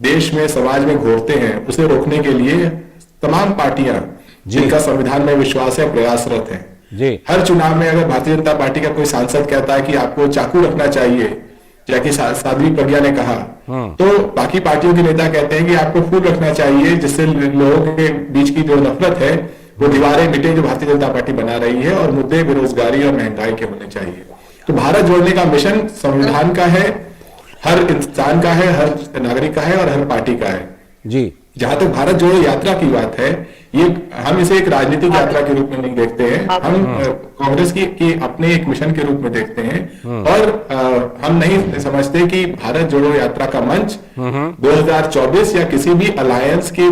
देश में, समाज में घोरते हैं, उसे रोकने के लिए तमाम पार्टियां जिनका संविधान में विश्वास है प्रयासरत हैं। हर चुनाव में अगर भारतीय जनता पार्टी का कोई सांसद कहता है कि आपको चाकू रखना चाहिए, जैसे साध्वी प्रज्ञा ने कहा, तो बाकी पार्टियों के नेता कहते हैं कि आपको फूल रखना चाहिए जिससे लोगों के बीच की जो नफरत है वो दीवारें मिटे जो भारतीय जनता पार्टी बना रही है और मुद्दे बेरोजगारी और महंगाई के होने चाहिए। तो भारत जोड़ने का मिशन संविधान का है, हर इंसान का है, हर नागरिक का है और हर पार्टी का है जी। जहां तक भारत जोड़ो यात्रा की बात है, ये हम इसे एक राजनीतिक यात्रा के रूप में नहीं देखते हैं, हम कांग्रेस की अपने एक मिशन के रूप में देखते हैं और हम नहीं समझते कि भारत जोड़ो यात्रा का मंच 2024 या किसी भी अलायंस के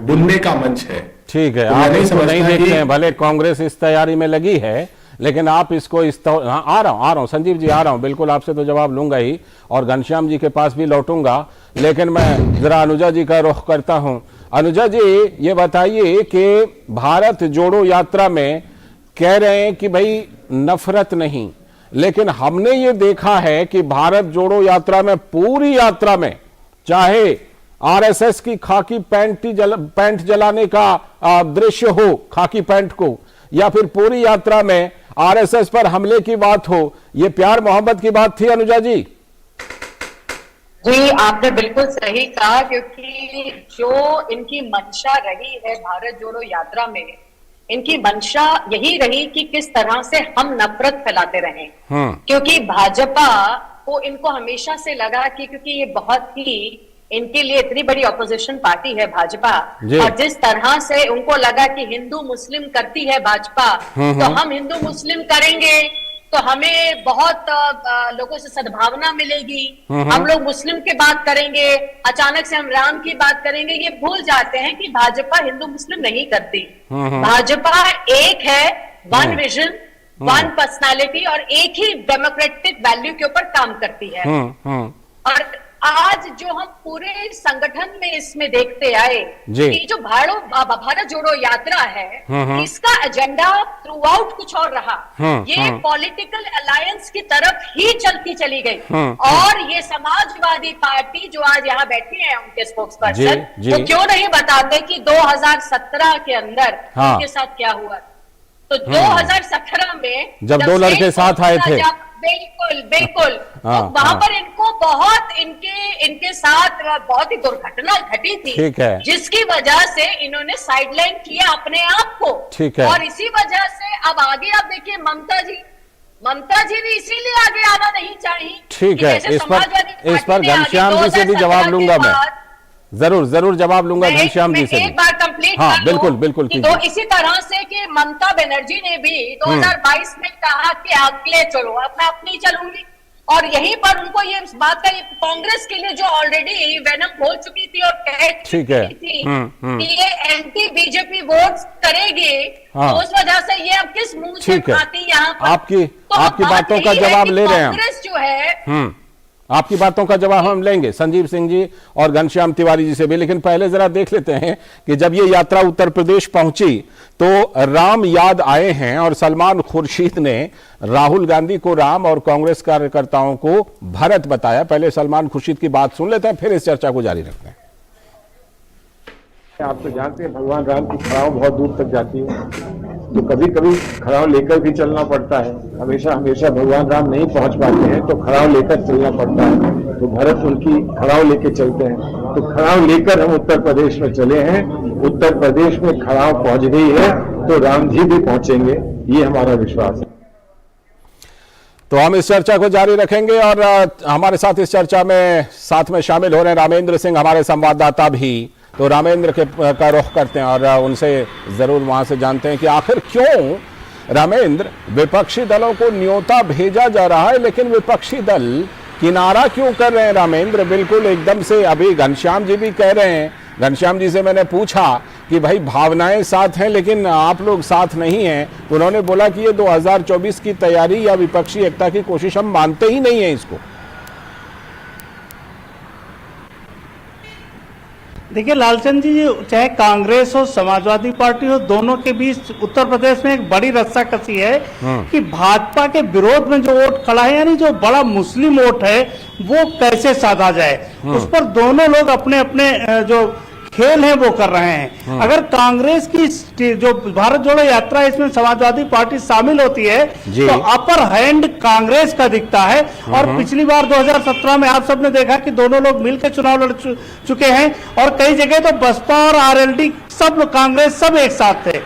बुनने का मंच है। ठीक है, आप इसको नहीं देखते हैं, भले कांग्रेस इस तैयारी में लगी है, लेकिन आप इसको आ रहा हूं संजीव जी, आ रहा हूं, बिल्कुल आपसे तो जवाब लूंगा ही और घनश्याम जी के पास भी लौटूंगा, लेकिन मैं जरा अनुजा जी का रुख करता हूं। अनुजा जी, ये बताइए कि भारत जोड़ो यात्रा में कह रहे हैं कि भाई नफरत नहीं, लेकिन हमने ये देखा है कि भारत जोड़ो यात्रा में, पूरी यात्रा में, चाहे आरएसएस की खाकी पैंट जलाने का दृश्य हो, खाकी पैंट को, या फिर पूरी यात्रा में आरएसएस पर हमले की बात हो, ये प्यार मोहब्बत की बात थी अनुजा जी? जी, आपने बिल्कुल सही कहा, क्योंकि जो इनकी मंशा रही है भारत जोड़ो यात्रा में, इनकी मंशा यही रही कि किस तरह से हम नफरत फैलाते रहें। क्योंकि भाजपा को इनको हमेशा से लगा कि क्योंकि ये बहुत ही इनके लिए इतनी बड़ी ऑपोजिशन पार्टी है भाजपा, और जिस तरह से उनको लगा कि हिंदू मुस्लिम करती है भाजपा, तो हम हिंदू मुस्लिम करेंगे, तो हमें बहुत लोगों से सद्भावना मिलेगी, हम लोग मुस्लिम की बात करेंगे, अचानक से हम राम की बात करेंगे। ये भूल जाते हैं कि भाजपा हिंदू मुस्लिम नहीं करती। भाजपा एक है, वन विजन, वन पर्सनालिटी और एक ही डेमोक्रेटिक वैल्यू के ऊपर काम करती है। और आज जो हम पूरे संगठन में इसमें देखते आए कि जो भारत जोड़ो यात्रा है, इसका एजेंडा थ्रू आउट कुछ और रहा। ये पॉलिटिकल अलायंस की तरफ ही चलती चली गई। और ये समाजवादी पार्टी जो आज यहाँ बैठे हैं, उनके स्पोक्स पर्सन, वो क्यों नहीं बताते कि 2017 के अंदर उनके साथ क्या हुआ। तो 2017 में जब दो लड़के साथ आए थे, बिल्कुल वहां पर इनको बहुत इनके साथ बहुत ही दुर्घटना घटी थी, ठीक है, जिसकी वजह से इन्होंने साइडलाइन किया अपने आप को, ठीक है। और इसी वजह से अब आगे आप देखिए ममता जी भी इसीलिए आगे आना नहीं चाहिए, ठीक है। इस पर घनश्याम जी से भी जवाब लूंगा मैं, जरूर जवाब लूंगा घनश्याम जी से। एक बार कंप्लीट, हाँ बिल्कुल तो इसी तरह से कि ममता बनर्जी ने भी 2022 में कहा कि अगले चलो, मैं अपनी चलूंगी, और यहीं पर उनको ये बात का कांग्रेस के लिए जो ऑलरेडी वेनम हो चुकी थी और कह चुकी थी कि ये एंटी बीजेपी वोट्स करेगी, तो उस वजह से ये अब किस मुंह से खाती यहाँ पर। आपकी बातों का जवाब ले रहे हैं कांग्रेस जो है, आपकी बातों का जवाब हम लेंगे संजीव सिंह जी और घनश्याम तिवारी जी से भी, लेकिन पहले जरा देख लेते हैं कि जब ये यात्रा उत्तर प्रदेश पहुंची तो राम याद आए हैं और सलमान खुर्शीद ने राहुल गांधी को राम और कांग्रेस कार्यकर्ताओं को भरत बताया। पहले सलमान खुर्शीद की बात सुन लेते हैं, फिर इस चर्चा को जारी रखते हैं। आप तो जानते हैं भगवान राम की खड़ाव बहुत दूर तक जाती है, तो कभी कभी खड़ाव लेकर भी चलना पड़ता है। हमेशा भगवान राम नहीं पहुंच पाते हैं तो खड़ाव लेकर चलना पड़ता है। तो भरत उनकी खड़ाव लेकर चलते हैं, तो खड़ाव लेकर हम उत्तर प्रदेश में चले हैं। उत्तर प्रदेश में खड़ाव पहुंच गई है तो राम जी भी पहुंचेंगे, ये हमारा विश्वास है। तो हम इस चर्चा को जारी रखेंगे और हमारे साथ इस चर्चा में साथ में शामिल हो रहे हैं रामेंद्र सिंह, हमारे संवाददाता भी। तो रामेंद्र का रुख करते हैं और उनसे जरूर वहां से जानते हैं कि आखिर क्यों रामेंद्र विपक्षी दलों को न्योता भेजा जा रहा है, लेकिन विपक्षी दल किनारा क्यों कर रहे हैं रामेंद्र? बिल्कुल एकदम से अभी घनश्याम जी भी कह रहे हैं, घनश्याम जी से मैंने पूछा कि भाई भावनाएं साथ हैं लेकिन आप लोग साथ नहीं हैं। उन्होंने बोला कि ये 2024 की तैयारी या विपक्षी एकता की कोशिश हम मानते ही नहीं है इसको। देखिए लालचंद जी, चाहे कांग्रेस हो समाजवादी पार्टी हो, दोनों के बीच उत्तर प्रदेश में एक बड़ी रस्साकसी है कि भाजपा के विरोध में जो वोट खड़ा है, यानी जो बड़ा मुस्लिम वोट है, वो कैसे साधा जाए, उस पर दोनों लोग अपने अपने जो खेल है वो कर रहे हैं। अगर कांग्रेस की जो भारत जोड़ो यात्रा है इसमें समाजवादी पार्टी शामिल होती है तो अपर हैंड कांग्रेस का दिखता है। और पिछली बार 2017 में आप सबने देखा कि दोनों लोग मिलकर चुनाव लड़ चुके हैं और कई जगह तो बसपा और आरएलडी सब कांग्रेस सब एक साथ थे,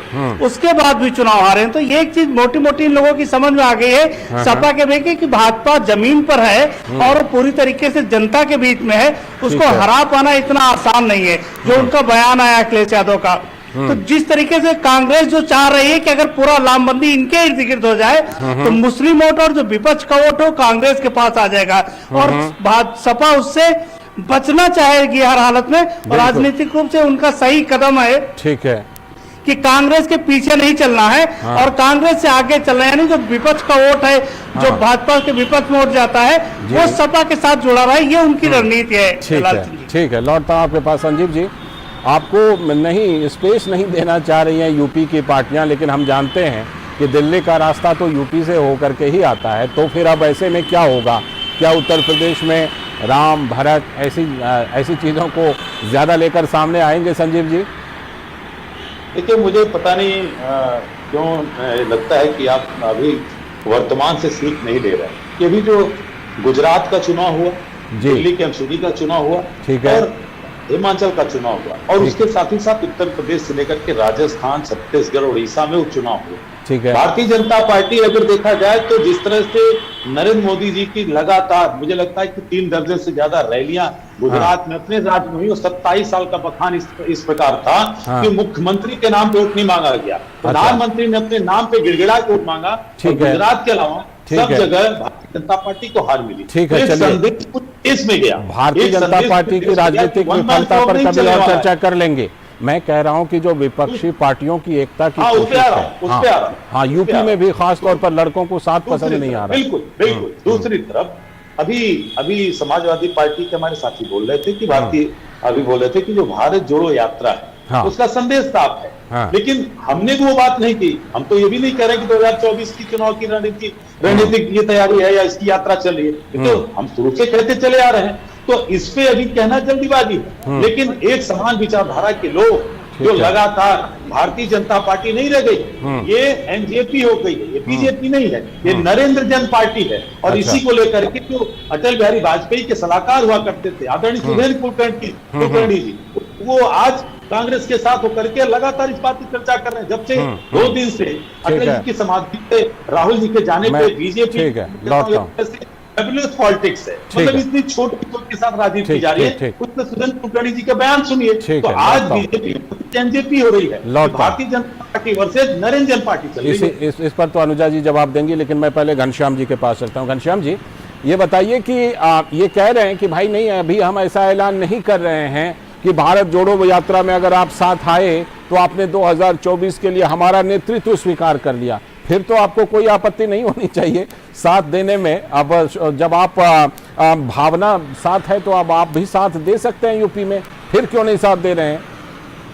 उसके बाद भी चुनाव हारे हैं। तो ये एक चीज मोटी मोटी इन लोगों की समझ में आ गई है सपा के बेके कि भाजपा जमीन पर है और पूरी तरीके से जनता के बीच में है, उसको हरा पाना इतना आसान नहीं है। जो उनका बयान आया अखिलेश यादव का, तो जिस तरीके से कांग्रेस जो चाह रही है कि अगर पूरा लामबंदी इनके इर्द गिर्द हो जाए तो मुस्लिम वोट और जो विपक्ष का वोट हो कांग्रेस के पास आ जाएगा और सपा उससे बचना चाहेगी हर हालत में। और राजनीतिक रूप से उनका सही कदम है, ठीक है, कि कांग्रेस के पीछे नहीं चलना है और कांग्रेस से आगे चलना है। यानी जो विपक्ष का वोट है, जो भाजपा के विपक्ष में वोट जाता है, वो सपा के साथ जुड़ा रहा है, ये उनकी रणनीति है। ठीक है, लौटता हूं आपके पास। संजीव जी, आपको नहीं स्पेस नहीं देना चाह रही हैं यूपी की पार्टियां, लेकिन हम जानते हैं कि दिल्ली का रास्ता तो यूपी से होकर के ही आता है। तो फिर अब ऐसे में क्या होगा? क्या उत्तर प्रदेश में राम भरत ऐसी चीजों को ज्यादा लेकर सामने आएंगे संजीव जी? देखिए, मुझे पता नहीं क्यों लगता है कि आप अभी वर्तमान से सीख नहीं ले रहे हैं। कि अभी जो गुजरात का चुनाव हुआ, दिल्ली के एमसीडी का चुनाव हुआ, ठीक है, और हिमाचल का चुनाव हुआ, और उसके साथ ही साथ उत्तर प्रदेश से लेकर के राजस्थान, छत्तीसगढ़, उड़ीसा में उपचुनाव हुए। ठीक है। भारतीय जनता पार्टी अगर देखा जाए तो जिस तरह से नरेंद्र मोदी जी की लगातार, मुझे लगता है कि 3 दर्जन से ज्यादा रैलियां गुजरात में अपने राज्य में हुई, और 27 साल का बखान इस प्रकार था कि मुख्यमंत्री के नाम पे वोट नहीं मांगा गया, प्रधानमंत्री ने अपने नाम पे गिड़गिड़ा के वोट मांगा। गुजरात के अलावा सब जगह भारतीय जनता पार्टी को हार मिली। ठीक है, चलिए इसमें गया भारतीय जनता पार्टी की राजनीतिक विफलता पर कभी और चर्चा कर लेंगे। मैं कह रहा हूं कि जो विपक्षी पार्टियों की एकता की कोशिश है, हाँ यूपी में भी खास तौर पर लड़कों को साथ पसंद नहीं आ रहा। बिल्कुल बिल्कुल। दूसरी तरफ अभी समाजवादी पार्टी के हमारे साथी बोल रहे थे कि अभी बोल रहे थे कि जो भारत जोड़ो यात्रा है उसका संदेश साफ है, लेकिन हमने वो बात नहीं की। हम तो ये भी नहीं कह रहे कि 2024 की चुनाव की रणनीतिक ये तैयारी है या इसकी यात्रा चल रही है, तो हम शुरू से कहते चले आ रहे हैं, तो इस पे अभी कहना जल्दीबाजी है। लेकिन एक समान विचारधारा के लोग जो लगातार भारतीय जनता पार्टी नहीं रह गई, ये एनजेपी हो गई है, ये बीजेपी नहीं है, ये नरेंद्र जन पार्टी है। और इसी को लेकर के जो अटल बिहारी वाजपेयी के सलाहकार हुआ करते थे आदरणीय सुधीर कुलकर्णी जी, वो आज कांग्रेस के साथ होकर के लगातार इस बात की चर्चा कर रहे हैं। जब से 2 दिन से अटल जी की समाधि पे राहुल जी के जाने पे बीजेपी पॉलिटिक्स है, मतलब इतनी छोटी के साथ राजनीति की जा रही है। उसमें सुरेंद्र कुलकर्णी जी का बयान सुनिए, तो आज बीजेपी एनजेपी हो रही है, भारतीय जनता पार्टी वर्सेज नरेंद्र जन पार्टी चल रही है। इस पर तो अनुजा जी जवाब देंगी, लेकिन मैं पहले घनश्याम जी के पास चलता हूँ। घनश्याम जी, ये बताइए कि ये कह रहे हैं कि भाई नहीं, अभी हम ऐसा ऐलान नहीं कर रहे हैं कि भारत जोड़ो यात्रा में अगर आप साथ आए तो आपने 2024 के लिए हमारा नेतृत्व स्वीकार कर लिया, फिर तो आपको कोई आपत्ति नहीं होनी चाहिए साथ देने में। अब जब आप भावना साथ है तो अब आप भी साथ दे सकते हैं यूपी में, फिर क्यों नहीं साथ दे रहे हैं?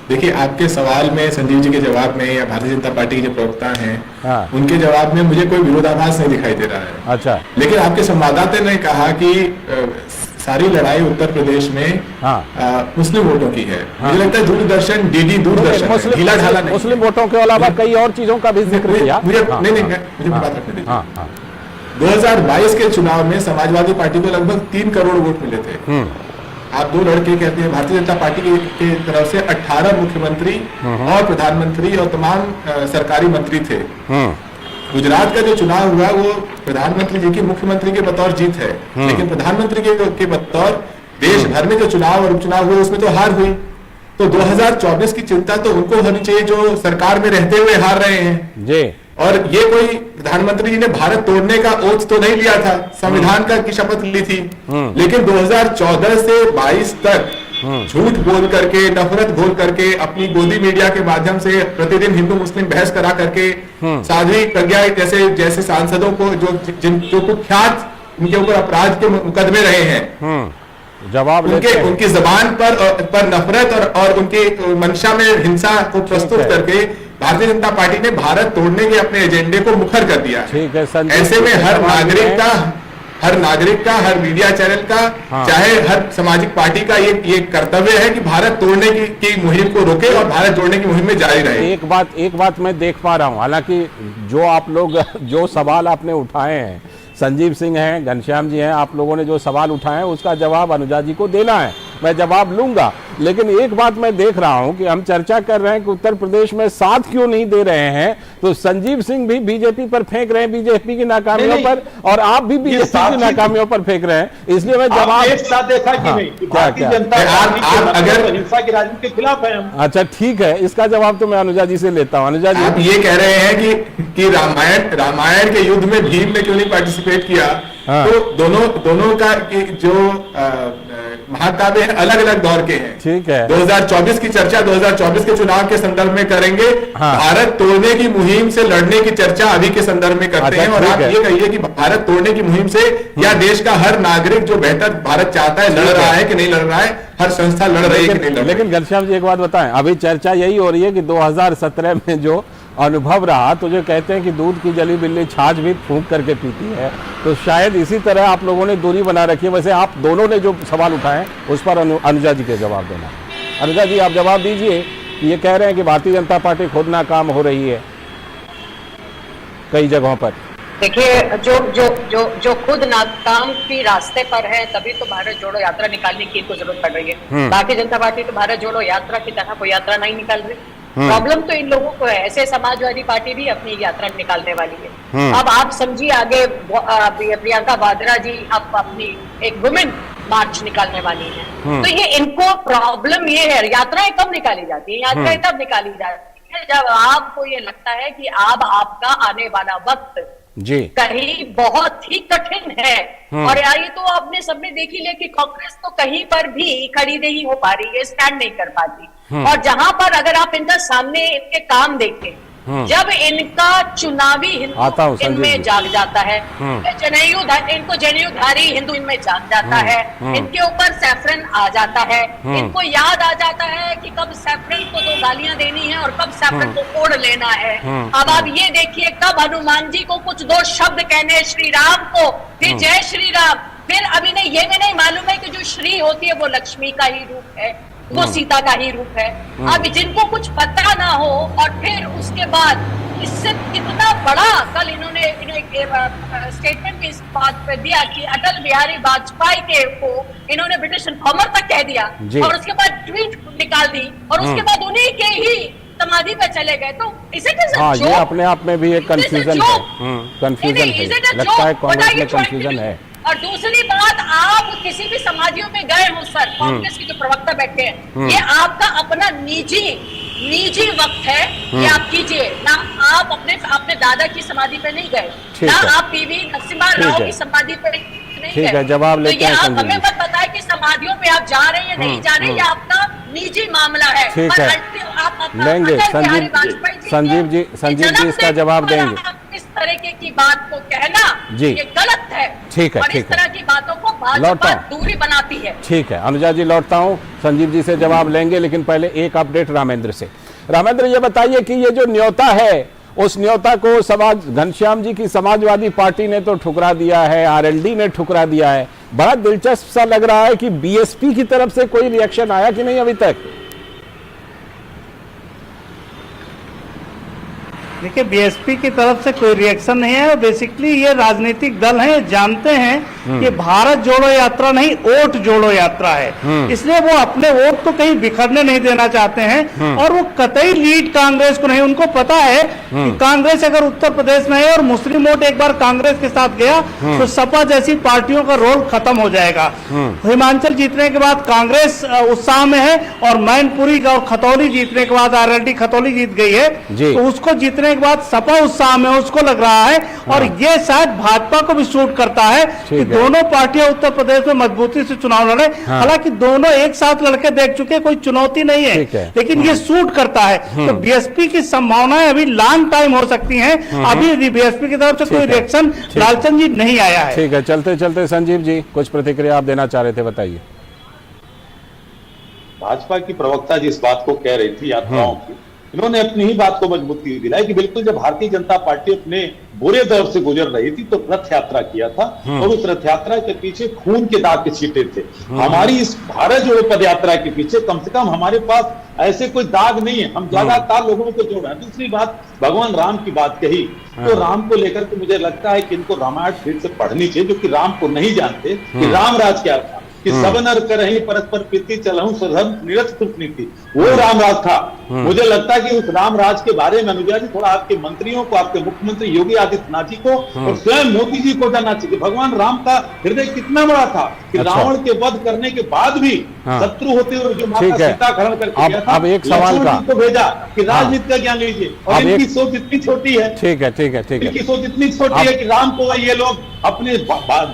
देखिए, आपके सवाल में संजीव जी के जवाब में या भारतीय जनता पार्टी के जो प्रवक्ता हैं उनके जवाब में मुझे कोई विरोधाभास नहीं दिखाई दे रहा है। अच्छा, लेकिन लेकिन आपके संवाददाता ने कहा कि सारी लड़ाई उत्तर प्रदेश में मुस्लिम वोटों की है। मुझे लगता है दूरदर्शन, डीडी दूरदर्शन ढीला ढाला नहीं, मुस्लिम वोटों के अलावा कई और चीजों का भी जिक्र किया। मुझे बात रखने दीजिए। 2022 के चुनाव में समाजवादी पार्टी को लगभग 3 करोड़ वोट मिले थे। आप 2 लड़के कहते हैं, भारतीय जनता पार्टी की तरफ से 18 मुख्यमंत्री और प्रधानमंत्री और तमाम सरकारी मंत्री थे। गुजरात का जो चुनाव हुआ वो प्रधानमंत्री जी की मुख्यमंत्री के बतौर जीत है, लेकिन प्रधानमंत्री के बतौर देश भर में जो चुनाव और उपचुनाव हुए उसमें तो हार हुई। तो 2024 की चिंता तो उनको होनी चाहिए जो सरकार में रहते हुए हार रहे हैं जी। और ये कोई प्रधानमंत्री जी ने भारत तोड़ने का ओथ तो नहीं लिया था, संविधान की शपथ ली थी, लेकिन 2014 से 22 तक झूठ बोल करके, नफरत बोल करके, अपनी गोदी मीडिया के माध्यम से प्रतिदिन हिंदू मुस्लिम बहस करा करके साध्वी प्रज्ञा जैसे सांसदों को जो कुख्यात उनके ऊपर अपराध के मुकदमे रहे हैं, जवाब उनकी जबान पर नफरत और उनकी मंशा में हिंसा को प्रस्तुत करके भारतीय जनता पार्टी ने भारत तोड़ने के अपने एजेंडे को मुखर कर दिया। ठीक है, ऐसे में हर नागरिक का, हर मीडिया चैनल का, चाहे हर सामाजिक पार्टी का ये कर्तव्य है कि भारत तोड़ने की मुहिम को रोके और भारत जोड़ने की मुहिम में जारी रहे। एक बात मैं देख पा रहा हूं, हालांकि जो आप लोग जो सवाल आपने उठाए हैं, संजीव सिंह हैं, घनश्याम जी हैं, आप लोगों ने जो सवाल उठाए हैं उसका जवाब अनुजा जी को देना है, मैं जवाब लूंगा। लेकिन एक बात मैं देख रहा हूं कि हम चर्चा कर रहे हैं कि उत्तर प्रदेश में साथ क्यों नहीं दे रहे हैं, तो संजीव सिंह भी बीजेपी पर फेंक रहे हैं, बीजेपी की नाकामियों पर, और आप भी बीजेपी की नाकामियों पर फेंक रहे हैं। इसलिए मैं जवाब एक साथ देखा कि नहीं कि भारतीय जनता पार्टी अगर हिंसा की राजनीति के खिलाफ है। अच्छा ठीक है, इसका जवाब तो मैं अनुजा जी से लेता हूँ। अनुजा जी, आप ये कह रहे हैं कि रामायण के युद्ध में भीम ने क्यों नहीं पार्टिसिपेट किया? तो दोनों का जो महाकाव्य अलग अलग दौर के हैं। ठीक है, 2024 की चर्चा 2024 के चुनाव के संदर्भ में करेंगे। भारत तोड़ने की मुहिम से लड़ने की चर्चा अभी के संदर्भ में करते हैं। और आप ये कहिए कि भारत तोड़ने की मुहिम से या देश का हर नागरिक जो बेहतर भारत चाहता है लड़ रहा है कि नहीं लड़ रहा है, हर संस्था लड़ रही है कि नहीं लड़ रही है। लेकिन घनश्याम जी एक बात बताएं, अभी चर्चा यही हो रही है कि 2017 में जो अनुभव रहा, तो जो कहते हैं कि दूध की जली बिल्ली छाछ भी फूंक करके पीती है, तो शायद इसी तरह आप लोगों ने दूरी बना रखी है। वैसे आप दोनों ने जो सवाल उठाए उस पर अनुजा जी के जवाब देना। अनुजा जी, आप जवाब दीजिए कि ये कह रहे हैं कि भारतीय जनता पार्टी खुद नाकाम हो रही है कई जगहों पर। देखिए, जो खुद नाकाम की रास्ते पर है, तभी तो भारत जोड़ो यात्रा निकालने की इनको जरूरत पड़ रही है। भारतीय जनता पार्टी तो भारत जोड़ो यात्रा की तरह कोई यात्रा नहीं निकाल रही। प्रॉब्लम तो इन लोगों को है। ऐसे समाजवादी पार्टी भी अपनी यात्रा निकालने वाली है। अब आप समझिए, आगे प्रियंका वाड्रा जी अब अपनी एक वुमेन मार्च निकालने वाली है। तो ये इनको प्रॉब्लम ये है, यात्राएं कब निकाली जाती है? यात्राएं तब निकाली जाती है जब आपको ये लगता है कि अब आपका आने वाला वक्त जी कहीं बहुत ही कठिन है। और यार ये तो आपने सबने देख ही लिया कि कांग्रेस तो कहीं पर भी खड़ी नहीं हो पा रही है, स्टैंड नहीं कर पाती। और जहां पर अगर आप इनका सामने इनके काम देखें, जब इनका चुनावी हिंदू इनमें जाग जाता है, इनको जनेऊधारी हिंदू इनमें जाग जाता है, इनके ऊपर सैफरन आ जाता है, इनको याद आ जाता है कि कब सैफरन को 2 गालियां देनी है और कब सैफरन को ओढ़ लेना है। अब आप ये देखिए, कब हनुमान जी को कुछ 2 शब्द कहने श्री राम को, फिर जय श्री राम, फिर अभी ये भी नहीं मालूम है कि जो श्री होती है वो लक्ष्मी का ही रूप है, वो सीता का ही रूप है। अब जिनको कुछ पता ना हो और फिर उसके बाद इससे कितना बड़ा, कल इन्होंने स्टेटमेंट भी इस बात पे दिया कि अटल बिहारी वाजपेयी को इन्होंने ब्रिटिश इन्फॉर्मर तक कह दिया और उसके बाद ट्वीट निकाल दी और उसके बाद उन्हीं के ही समाधि पे चले गए। तो इसे ये अपने आप में भी एक कंफ्यूजन है, कंफ्यूजन है, लगता है कांग्रेस में कंफ्यूजन है। और दूसरी बात, आप किसी भी समाधियों में गए हो सर, कांग्रेस के जो प्रवक्ता बैठे हैं, ये आपका अपना निजी वक्त है, ये आप कीजिए ना। आप अपने दादा की समाधि पे नहीं गए, ना आप पीवी नरसिम्हा राव की समाधि पे नहीं गए। ठीक है, जवाब लेते हैं। तो आप हमें मत बताएं कि समाधियों पे आप जा रहे हैं या नहीं जा रहे, ये आपका निजी मामला है। ठीक है, लेंगे संजीव जी इसका जवाब देंगे। इस तरीके की बात को कहना जी ये गलत है। ठीक है, और इस तरह की बातों को भाजपा दूरी बनाती है। ठीक है, अनुजा जी लौटता हूं, संजीव जी से जवाब लेंगे, लेकिन पहले एक अपडेट रामेंद्र से। रामेंद्र, ये बताइए कि ये जो न्योता है, उस न्योता को घनश्याम जी की समाजवादी पार्टी ने तो ठुकरा दिया है, आरएलडी ने ठुकरा दिया है। बड़ा दिलचस्प सा लग रहा है कि बीएसपी की तरफ से कोई रिएक्शन आया कि नहीं अभी तक? देखिए, बीएसपी की तरफ से कोई रिएक्शन नहीं है। बेसिकली ये राजनीतिक दल हैं, जानते हैं कि भारत जोड़ो यात्रा नहीं, वोट जोड़ो यात्रा है, इसलिए वो अपने वोट को कहीं बिखरने नहीं देना चाहते हैं। और वो कतई लीड कांग्रेस को नहीं, उनको पता है कि कांग्रेस अगर उत्तर प्रदेश में है और मुस्लिम वोट एक बार कांग्रेस के साथ गया तो सपा जैसी पार्टियों का रोल खत्म हो जाएगा। हिमाचल जीतने के बाद कांग्रेस उत्साह में है और मैनपुरी और खतौली जीतने के बाद, आरएलडी खतौली जीत गई है, तो उसको जीतने के बाद सपा उत्साह में, उसको लग रहा है। और ये शायद भाजपा को भी सूट करता है कि दोनों पार्टियां उत्तर प्रदेश में मजबूती से चुनाव लड़े। हालांकि दोनों एक साथ लड़के देख चुके, कोई चुनौती नहीं है, लेकिन ये सूट करता है। तो बीएसपी की संभावनाएं अभी लॉन्ग टाइम हो सकती हैं। अभी बीएसपी की तरफ से कोई रिएक्शन लालचंद जी नहीं आया है। ठीक है, चलते चलते संजीव जी कुछ प्रतिक्रिया आप देना चाह रहे थे, बताइए। भाजपा की प्रवक्ता जिस बात को कह रही थी यात्राओं की, इन्होंने अपनी ही बात को मजबूती दिलाई कि बिल्कुल जब भारतीय जनता पार्टी अपने बुरे दौर से गुजर रही थी तो रथ यात्रा किया था और उस रथ यात्रा के पीछे खून के दाग के छींटे थे। हमारी इस भारत जोड़ो पद यात्रा के पीछे कम से कम हमारे पास ऐसे कोई दाग नहीं है, हम लगातार लोगों को जोड़ रहे हैं। दूसरी बात, भगवान राम की बात कही, तो राम को लेकर के मुझे लगता है कि इनको रामायण फिर से पढ़नी चाहिए, जो कि राम को नहीं जानते कि राम राज क्या था, कि सब नर करहि परस्पर प्रीति चलहु स्वधर्म निरत नीति, वो रामराज था। मुझे लगता है कि उस रामराज के बारे में अनुजा जी थोड़ा आपके मंत्रियों को, आपके मुख्यमंत्री योगी आदित्यनाथ जी को और स्वयं मोदी जी को जानना चाहिए। भगवान राम का हृदय कितना बड़ा था कि रावण के वध करने के बाद भी शत्रु होते हुए जो माता सीता हरण करके गया था, अब एक सवाल का को भेजा कि राजनीति का ज्ञान लीजिए, और इनकी सोच इतनी छोटी है। ठीक है, ठीक है, ठीक है, इनकी सोच इतनी छोटी है कि राम को ये लोग अपने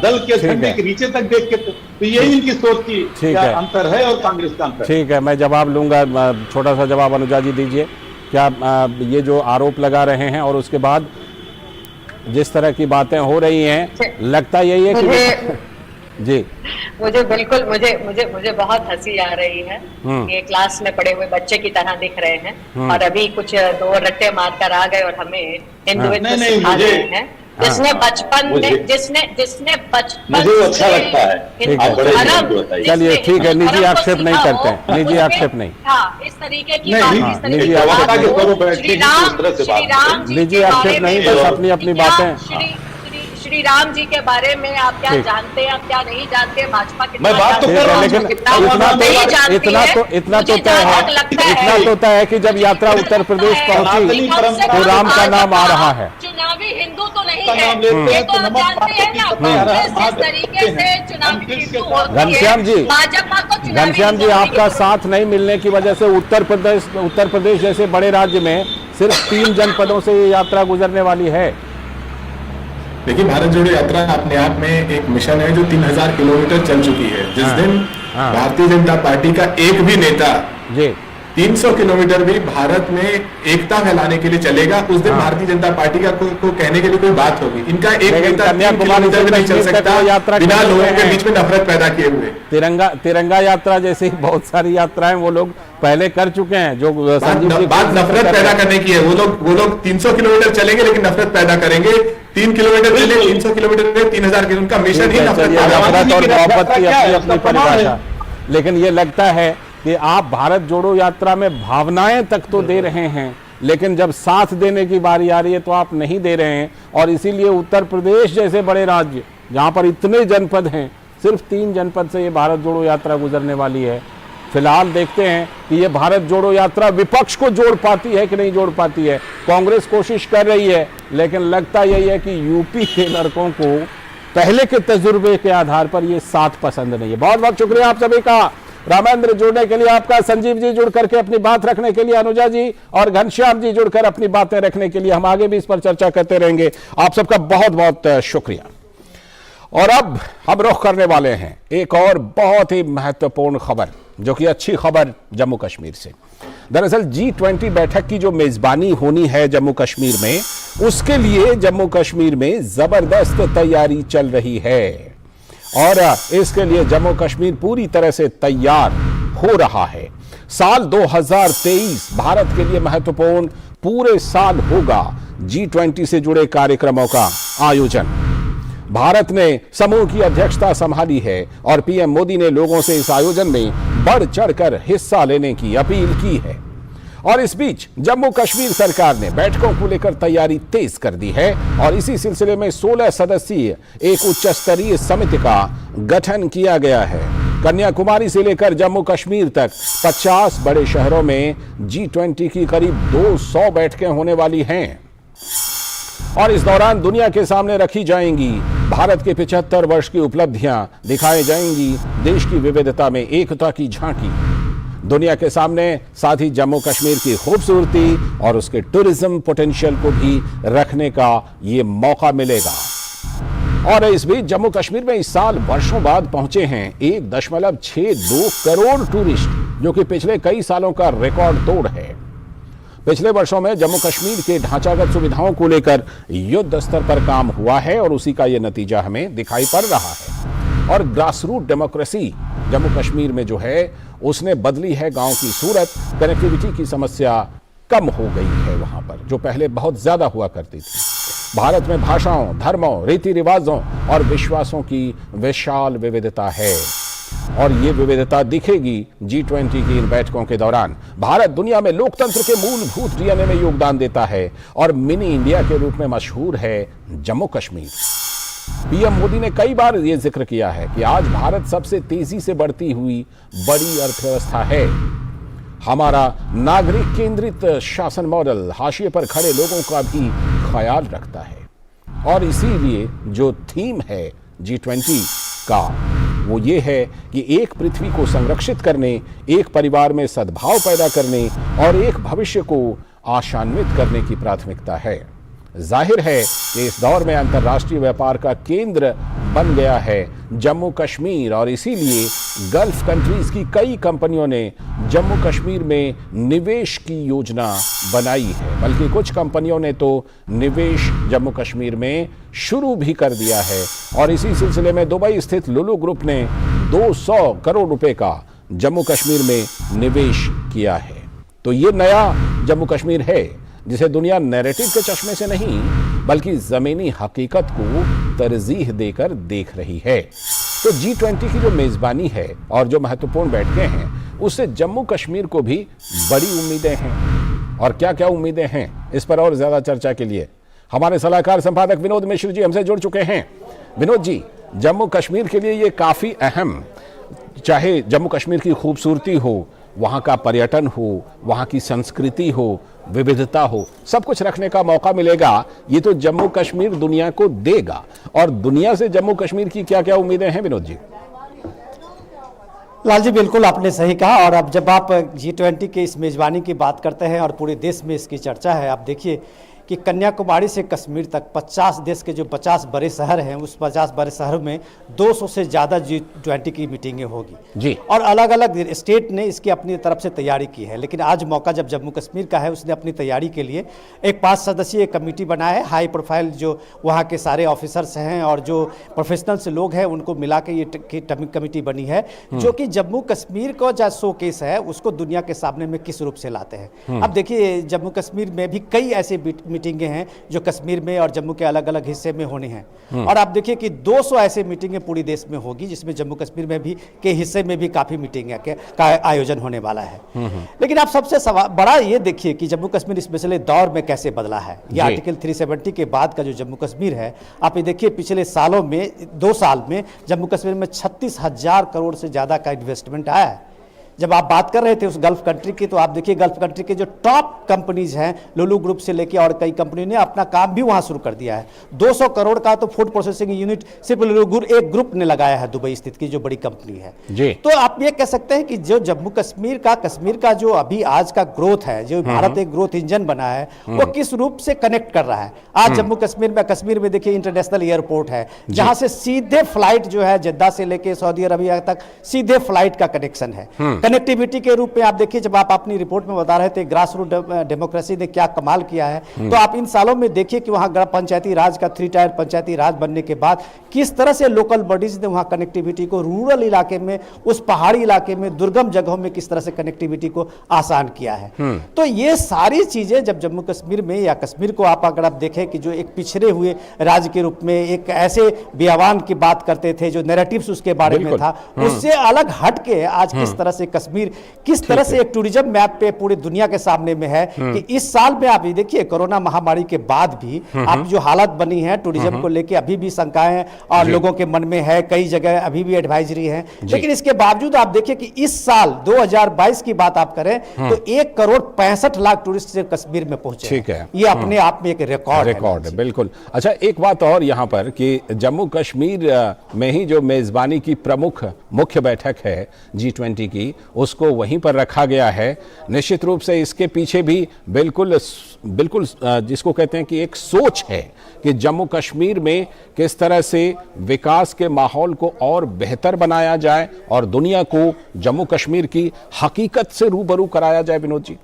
दल के झंडे के नीचे तक देख के, तो यही इनकी सोच की क्या अंतर है और कांग्रेस का अंतर। ठीक है, मैं जवाब लूंगा, छोटा सा जवाब अनुजा जी दीजिए। क्या ये जो आरोप लगा रहे हैं और उसके बाद जिस तरह की बातें हो रही हैं, लगता यही है कि जी मुझे बिल्कुल मुझे बहुत हंसी आ रही है। ये क्लास में पढ़े हुए बच्चे की तरह दिख रहे हैं और अभी कुछ 2 रट्टे मारकर आ गए और हमें हिंदुत्व सिखा रहे हैं। जिसने बचपन में जिसने बचपन मुझे अच्छा लगता है। चलिए ठीक है, निजी आक्षेप नहीं करते हैं, निजी आक्षेप नहीं। हाँ, इस तरीके की निजी आक्षेप नहीं, बस अपनी अपनी बातें। श्री राम जी के बारे में आप क्या जानते हैं, आप क्या नहीं जानते हैं, भाजपा मैं बात तो कर रहा हूं, लेकिन इतना तो तय है कि जब यात्रा उत्तर प्रदेश पहुंची तो राम का नाम आ रहा है। चुनावी हिंदू तो नहीं है, ये तो आप जानते हैं ना, जिस तरीके से चुनावी हिंदू होती है। घनश्याम जी, आपका साथ नहीं मिलने की वजह से उत्तर प्रदेश जैसे बड़े राज्य में सिर्फ 3 जनपदों से ये यात्रा गुजरने वाली है। देखिए, भारत जोड़ो यात्रा अपने आप में एक मिशन है जो 3000 किलोमीटर चल चुकी है। जिस दिन भारतीय जनता पार्टी का एक भी नेता 300 किलोमीटर भी भारत में एकता फैलाने के लिए चलेगा, उस दिन भारतीय जनता पार्टी का को कहने के लिए कोई बात होगी। इनका एक नेता 3 किलोमीटर भी नहीं चल सकता बिना लोगों के बीच में नफरत पैदा किए हुए। तिरंगा यात्रा जैसी बहुत सारी यात्राएं वो लोग पहले कर चुके हैं। जो बात नफरत पैदा करने की है, वो लोग 300 किलोमीटर चलेंगे लेकिन नफरत पैदा करेंगे। 3 किलोमीटर चले, 300 किलोमीटर, 3000 किलोमीटर, उनका मिशन ही नफरत पैदा। लेकिन ये लगता है कि आप भारत जोड़ो यात्रा में भावनाएं तक तो दे रहे हैं, लेकिन जब साथ देने की बारी आ रही है तो आप नहीं दे रहे हैं। और इसीलिए उत्तर प्रदेश जैसे बड़े राज्य जहां पर इतने जनपद हैं, सिर्फ 3 जनपद से ये भारत जोड़ो यात्रा गुजरने वाली है। फिलहाल देखते हैं कि ये भारत जोड़ो यात्रा विपक्ष को जोड़ पाती है कि नहीं जोड़ पाती है। कांग्रेस कोशिश कर रही है, लेकिन लगता यही है कि यूपी के लड़कों को पहले के तजुर्बे के आधार पर ये साथ पसंद नहीं है। बहुत बहुत शुक्रिया आप सभी का, रामेंद्र जुड़ने के लिए आपका, संजीव जी जुड़ करके अपनी बात रखने के लिए, अनुजा जी और घनश्याम जी जुड़कर अपनी बातें रखने के लिए। हम आगे भी इस पर चर्चा करते रहेंगे। आप सबका बहुत बहुत शुक्रिया। और अब हम रुख करने वाले हैं एक और बहुत ही महत्वपूर्ण खबर, जो कि अच्छी खबर जम्मू कश्मीर से। दरअसल G20 बैठक की जो मेजबानी होनी है जम्मू कश्मीर में, उसके लिए जम्मू कश्मीर में जबरदस्त तैयारी चल रही है और इसके लिए जम्मू कश्मीर पूरी तरह से तैयार हो रहा है। साल 2023 भारत के लिए महत्वपूर्ण पूरे साल होगा। G20 से जुड़े कार्यक्रमों का आयोजन भारत ने समूह की अध्यक्षता संभाली है और पीएम मोदी ने लोगों से इस आयोजन में बढ़ चढ़कर हिस्सा लेने की अपील की है। और इस बीच जम्मू कश्मीर सरकार ने बैठकों को लेकर तैयारी तेज कर दी है और इसी सिलसिले में 16 सदस्यीय एक उच्च स्तरीय समिति का गठन किया गया है। कन्याकुमारी से लेकर जम्मू कश्मीर तक 50 बड़े शहरों में G20 की करीब 200 बैठकें होने वाली हैं और इस दौरान दुनिया के सामने रखी जाएंगी भारत के 75 वर्ष की उपलब्धियां, दिखाई जाएंगी देश की विविधता में एकता की झांकी दुनिया के सामने, साथ ही जम्मू कश्मीर की खूबसूरती और उसके टूरिज्म पोटेंशियल को भी रखने का ये मौका मिलेगा। और इस बीच जम्मू कश्मीर में इस साल वर्षों बाद पहुंचे हैं 1.62 करोड़ टूरिस्ट, जो कि पिछले कई सालों का रिकॉर्ड तोड़ है। पिछले वर्षों में जम्मू कश्मीर के ढांचागत सुविधाओं को लेकर युद्ध स्तर पर काम हुआ है और उसी का यह नतीजा हमें दिखाई पड़ रहा है। और ग्रासरूट डेमोक्रेसी जम्मू कश्मीर में जो है उसने बदली है गांव की सूरत। कनेक्टिविटी की समस्या कम हो गई है वहां पर, जो पहले बहुत ज्यादा हुआ करती थी। भारत में भाषाओं, धर्मों, रीति रिवाजों और विश्वासों की विशाल विविधता है और ये विविधता दिखेगी G20 की इन बैठकों के दौरान। भारत दुनिया में लोकतंत्र के मूलभूत डीएनए में योगदान देता है और मिनी इंडिया के रूप में मशहूर है जम्मू कश्मीर। पीएम मोदी ने कई बार यह जिक्र किया है कि आज भारत सबसे तेजी से बढ़ती हुई बड़ी अर्थव्यवस्था है। हमारा नागरिक केंद्रित शासन मॉडल हाशिए पर खड़े लोगों का भी ख्याल रखता है और इसीलिए जो थीम है G20 का वो ये है कि एक पृथ्वी को संरक्षित करने, एक परिवार में सद्भाव पैदा करने और एक भविष्य को आशान्वित करने की प्राथमिकता है। जाहिर है कि इस दौर में अंतर्राष्ट्रीय व्यापार का केंद्र बन गया है जम्मू कश्मीर और इसीलिए गल्फ कंट्रीज की कई कंपनियों ने जम्मू कश्मीर में निवेश की योजना बनाई है, बल्कि कुछ कंपनियों ने तो निवेश जम्मू कश्मीर में शुरू भी कर दिया है। और इसी सिलसिले में दुबई स्थित लुलु ग्रुप ने 200 करोड़ रुपए का जम्मू कश्मीर में निवेश किया है। तो ये नया जम्मू कश्मीर है जिसे दुनिया नैरेटिव के चश्मे से नहीं बल्कि जमीनी हकीकत को तरजीह देकर देख रही है। तो G20 की जो मेजबानी है और जो महत्वपूर्ण बैठकें हैं उससे जम्मू कश्मीर को भी बड़ी उम्मीदें हैं। और क्या क्या उम्मीदें हैं, इस पर और ज्यादा चर्चा के लिए हमारे सलाहकार संपादक विनोद मिश्र जी हमसे जुड़ चुके हैं। विनोद जी, जम्मू कश्मीर के लिए ये काफी अहम, चाहे जम्मू कश्मीर की खूबसूरती हो, वहाँ का पर्यटन हो, वहाँ की संस्कृति हो, विविधता हो, सब कुछ रखने का मौका मिलेगा। ये तो जम्मू कश्मीर दुनिया को देगा और दुनिया से जम्मू कश्मीर की क्या क्या उम्मीदें हैं विनोद जी? लाल जी, बिल्कुल आपने सही कहा। और अब जब आप G20 के इस मेजबानी की बात करते हैं और पूरे देश में इसकी चर्चा है, आप देखिए कि कन्याकुमारी से कश्मीर तक 50 देश के जो 50 बड़े शहर हैं, उस 50 बड़े शहर में 200 से ज़्यादा G20 की मीटिंगें होगी जी। और अलग अलग स्टेट ने इसकी अपनी तरफ से तैयारी की है। लेकिन आज मौका जब जम्मू कश्मीर का है, उसने अपनी तैयारी के लिए एक 5 सदस्यीय कमेटी बनाया है। हाई प्रोफाइल जो वहाँ के सारे ऑफिसर्स हैं और जो प्रोफेशनल्स लोग हैं, उनको मिला के ये कमेटी बनी है, जो कि जम्मू कश्मीर को जो शोकेस है उसको दुनिया के सामने में किस रूप से लाते हैं। अब देखिए, जम्मू कश्मीर में भी कई ऐसे मीटिंगें हैं जो कश्मीर में और जम्मू के अलग अलग हिस्से में होने हैं। और आप देखिए कि 200 ऐसे मीटिंगें पूरी देश में होगी, जिसमें जम्मू कश्मीर में भी के हिस्से में भी काफ़ी मीटिंग का आयोजन होने वाला है। लेकिन आप सबसे बड़ा ये देखिए कि जम्मू कश्मीर इस पिछले दौर में कैसे बदला है। ये आर्टिकल 370 के बाद का जो जम्मू कश्मीर है, आप ये देखिए पिछले सालों में 2 साल में जम्मू कश्मीर में 36,000 करोड़ से ज़्यादा का इन्वेस्टमेंट आया है। जब आप बात कर रहे थे उस गल्फ कंट्री की, तो आप देखिए गल्फ कंट्री के जो टॉप कंपनीज हैं, लुलू ग्रुप से लेके और कई कंपनी ने अपना काम भी वहां शुरू कर दिया है। 200 करोड़ का तो फूड प्रोसेसिंग यूनिट सिर्फ लुलू एक ग्रुप ने लगाया है, दुबई स्थित की जो बड़ी कंपनी है जी। तो आप ये कह सकते हैं कि जो जम्मू कश्मीर का जो अभी आज का ग्रोथ है, जो भारत एक ग्रोथ इंजन बना है, वो किस रूप से कनेक्ट कर रहा है। आज जम्मू कश्मीर में देखिए इंटरनेशनल एयरपोर्ट है, जहां से सीधे फ्लाइट जो है जद्दा से लेके सऊदी अरबिया तक सीधे फ्लाइट का कनेक्शन है। कनेक्टिविटी के रूप में आप देखिए, जब आप अपनी रिपोर्ट में बता रहे थे ग्रास रूट डेमोक्रेसी ने क्या कमाल किया है, तो आप इन सालों में देखिए कि वहां पंचायती राज का 3 टायर पंचायती राज बनने के बाद किस तरह से लोकल बॉडीज ने वहां कनेक्टिविटी को रूरल इलाके में, उस पहाड़ी इलाके में, दुर्गम जगहों में किस तरह से कनेक्टिविटी को आसान किया है। तो ये सारी चीजें जब जम्मू कश्मीर में या कश्मीर को अगर आप देखें कि जो एक पिछड़े हुए राज्य के रूप में एक ऐसे बयान की बात करते थे, जो नैरेटिव्स उसके बारे में था, उससे अलग हट के आज किस तरह से कश्मीर किस तरह से एक टूरिज्म मैप पे पूरी दुनिया के सामने में है कि इस साल में आप ये देखिए कोरोना महामारी के बाद भी आप जो हालत बनी है टूरिज्म को लेके, अभी भी शंकाएं और लोगों के मन में है, कई जगह अभी भी एडवाइजरी है। लेकिन इसके बावजूद आप देखिए कि इस साल 2022 की बात आप करें तो 1,65,00,000 टूरिस्ट से कश्मीर में पहुंचे। ठीक है, ये अपने आप में एक रिकॉर्ड है। बिल्कुल। अच्छा, एक बात और यहाँ पर कि जम्मू कश्मीर में ही जो मेजबानी की प्रमुख मुख्य बैठक है G20 की, उसको वहीं पर रखा गया है। निश्चित रूप से इसके पीछे भी बिल्कुल जिसको कहते हैं कि एक सोच है कि जम्मू कश्मीर में किस तरह से विकास के माहौल को और बेहतर बनाया जाए और दुनिया को जम्मू कश्मीर की हकीकत से रूबरू कराया जाए। विनोद जी,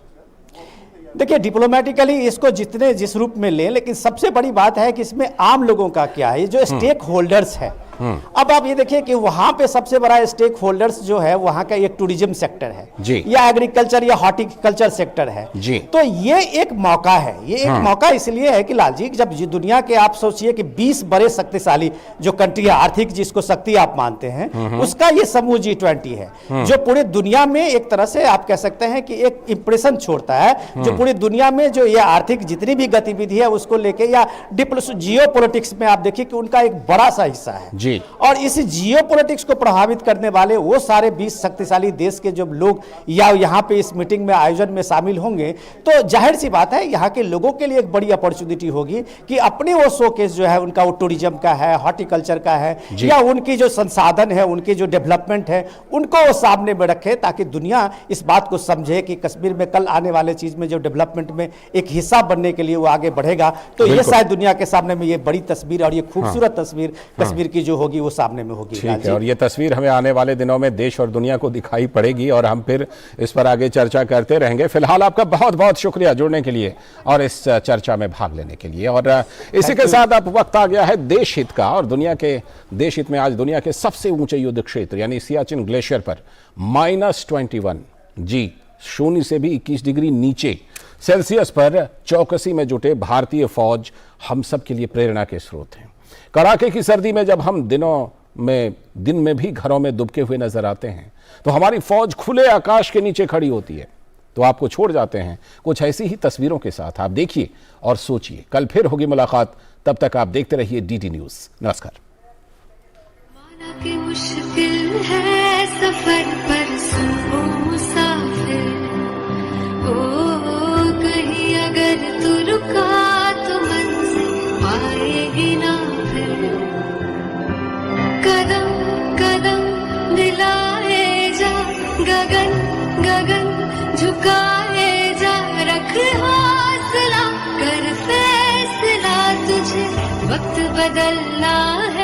देखिए, डिप्लोमेटिकली इसको जिस रूप में लें, लेकिन सबसे बड़ी बात है कि इसमें आम लोगों का क्या है, जो स्टेक होल्डर्स है। अब आप ये देखिए कि वहां पे सबसे बड़ा स्टेक होल्डर्स जो है वहां का एक टूरिज्म सेक्टर है जी, या एग्रीकल्चर या हॉर्टिकल्चर सेक्टर है जी। तो ये एक मौका है, ये एक मौका इसलिए है कि लाल जी, जब दुनिया के आप सोचिए कि 20 बड़े शक्तिशाली जो कंट्री है, आर्थिक जिसको शक्ति आप मानते हैं, उसका ये समूह G20 है, जो पूरी दुनिया में एक तरह से आप कह सकते हैं कि एक इंप्रेशन छोड़ता है, जो पूरी दुनिया में जो ये आर्थिक जितनी भी गतिविधि है उसको लेके, या जियो पॉलिटिक्स में आप देखिए कि उनका एक बड़ा सा हिस्सा है जी। और इस जियो पॉलिटिक्स को प्रभावित करने वाले वो सारे 20 शक्तिशाली देश के जो लोग या यहाँ पे इस मीटिंग में आयोजन में शामिल होंगे, तो जाहिर सी बात है यहाँ के लोगों के लिए एक बड़ी अपॉर्चुनिटी होगी कि अपने वो शोकेस जो है उनका, वो टूरिज्म का है, हॉर्टिकल्चर का है, या उनकी जो संसाधन है, उनकी जो डेवलपमेंट है, उनको वो सामने में रखे, ताकि दुनिया इस बात को समझे कि कश्मीर में कल आने वाले चीज में जो डेवलपमेंट में एक हिस्सा बनने के लिए वो आगे बढ़ेगा। तो ये शायद दुनिया के सामने में ये बड़ी तस्वीर और ये खूबसूरत तस्वीर कश्मीर की जो होगी वो सामने में होगी। ठीक है, और ये तस्वीर हमें आने वाले दिनों में देश और दुनिया को दिखाई पड़ेगी और हम फिर इस पर आगे चर्चा करते रहेंगे। फिलहाल आपका बहुत बहुत शुक्रिया जुड़ने के लिए और इस चर्चा में भाग लेने के लिए। और इसी के साथ अब वक्त आ गया है देश हित का, और दुनिया के देश हित में आज दुनिया के सबसे ऊंचे युद्ध क्षेत्र यानी सियाचिन ग्लेशियर पर -21 जी, शून्य से भी 21 डिग्री नीचे सेल्सियस पर चौकसी में जुटे भारतीय फौज हम सब के लिए प्रेरणा के स्रोत हैं। कड़ाके की सर्दी में जब हम दिन में भी घरों में दुबके हुए नजर आते हैं, तो हमारी फौज खुले आकाश के नीचे खड़ी होती है। तो आपको छोड़ जाते हैं कुछ ऐसी ही तस्वीरों के साथ। आप देखिए और सोचिए। कल फिर होगी मुलाकात, तब तक आप देखते रहिए DD न्यूज। नमस्कार। मुश्किल है सफर पर सुनो मुसाफिर, कहीं अगर तू रुका तो मंजिल पाएगी ना फिर। कदम कदम दिलाए जा, गगन गगन झुकाए जा, रख हौसला कर फैसला। बदलना है।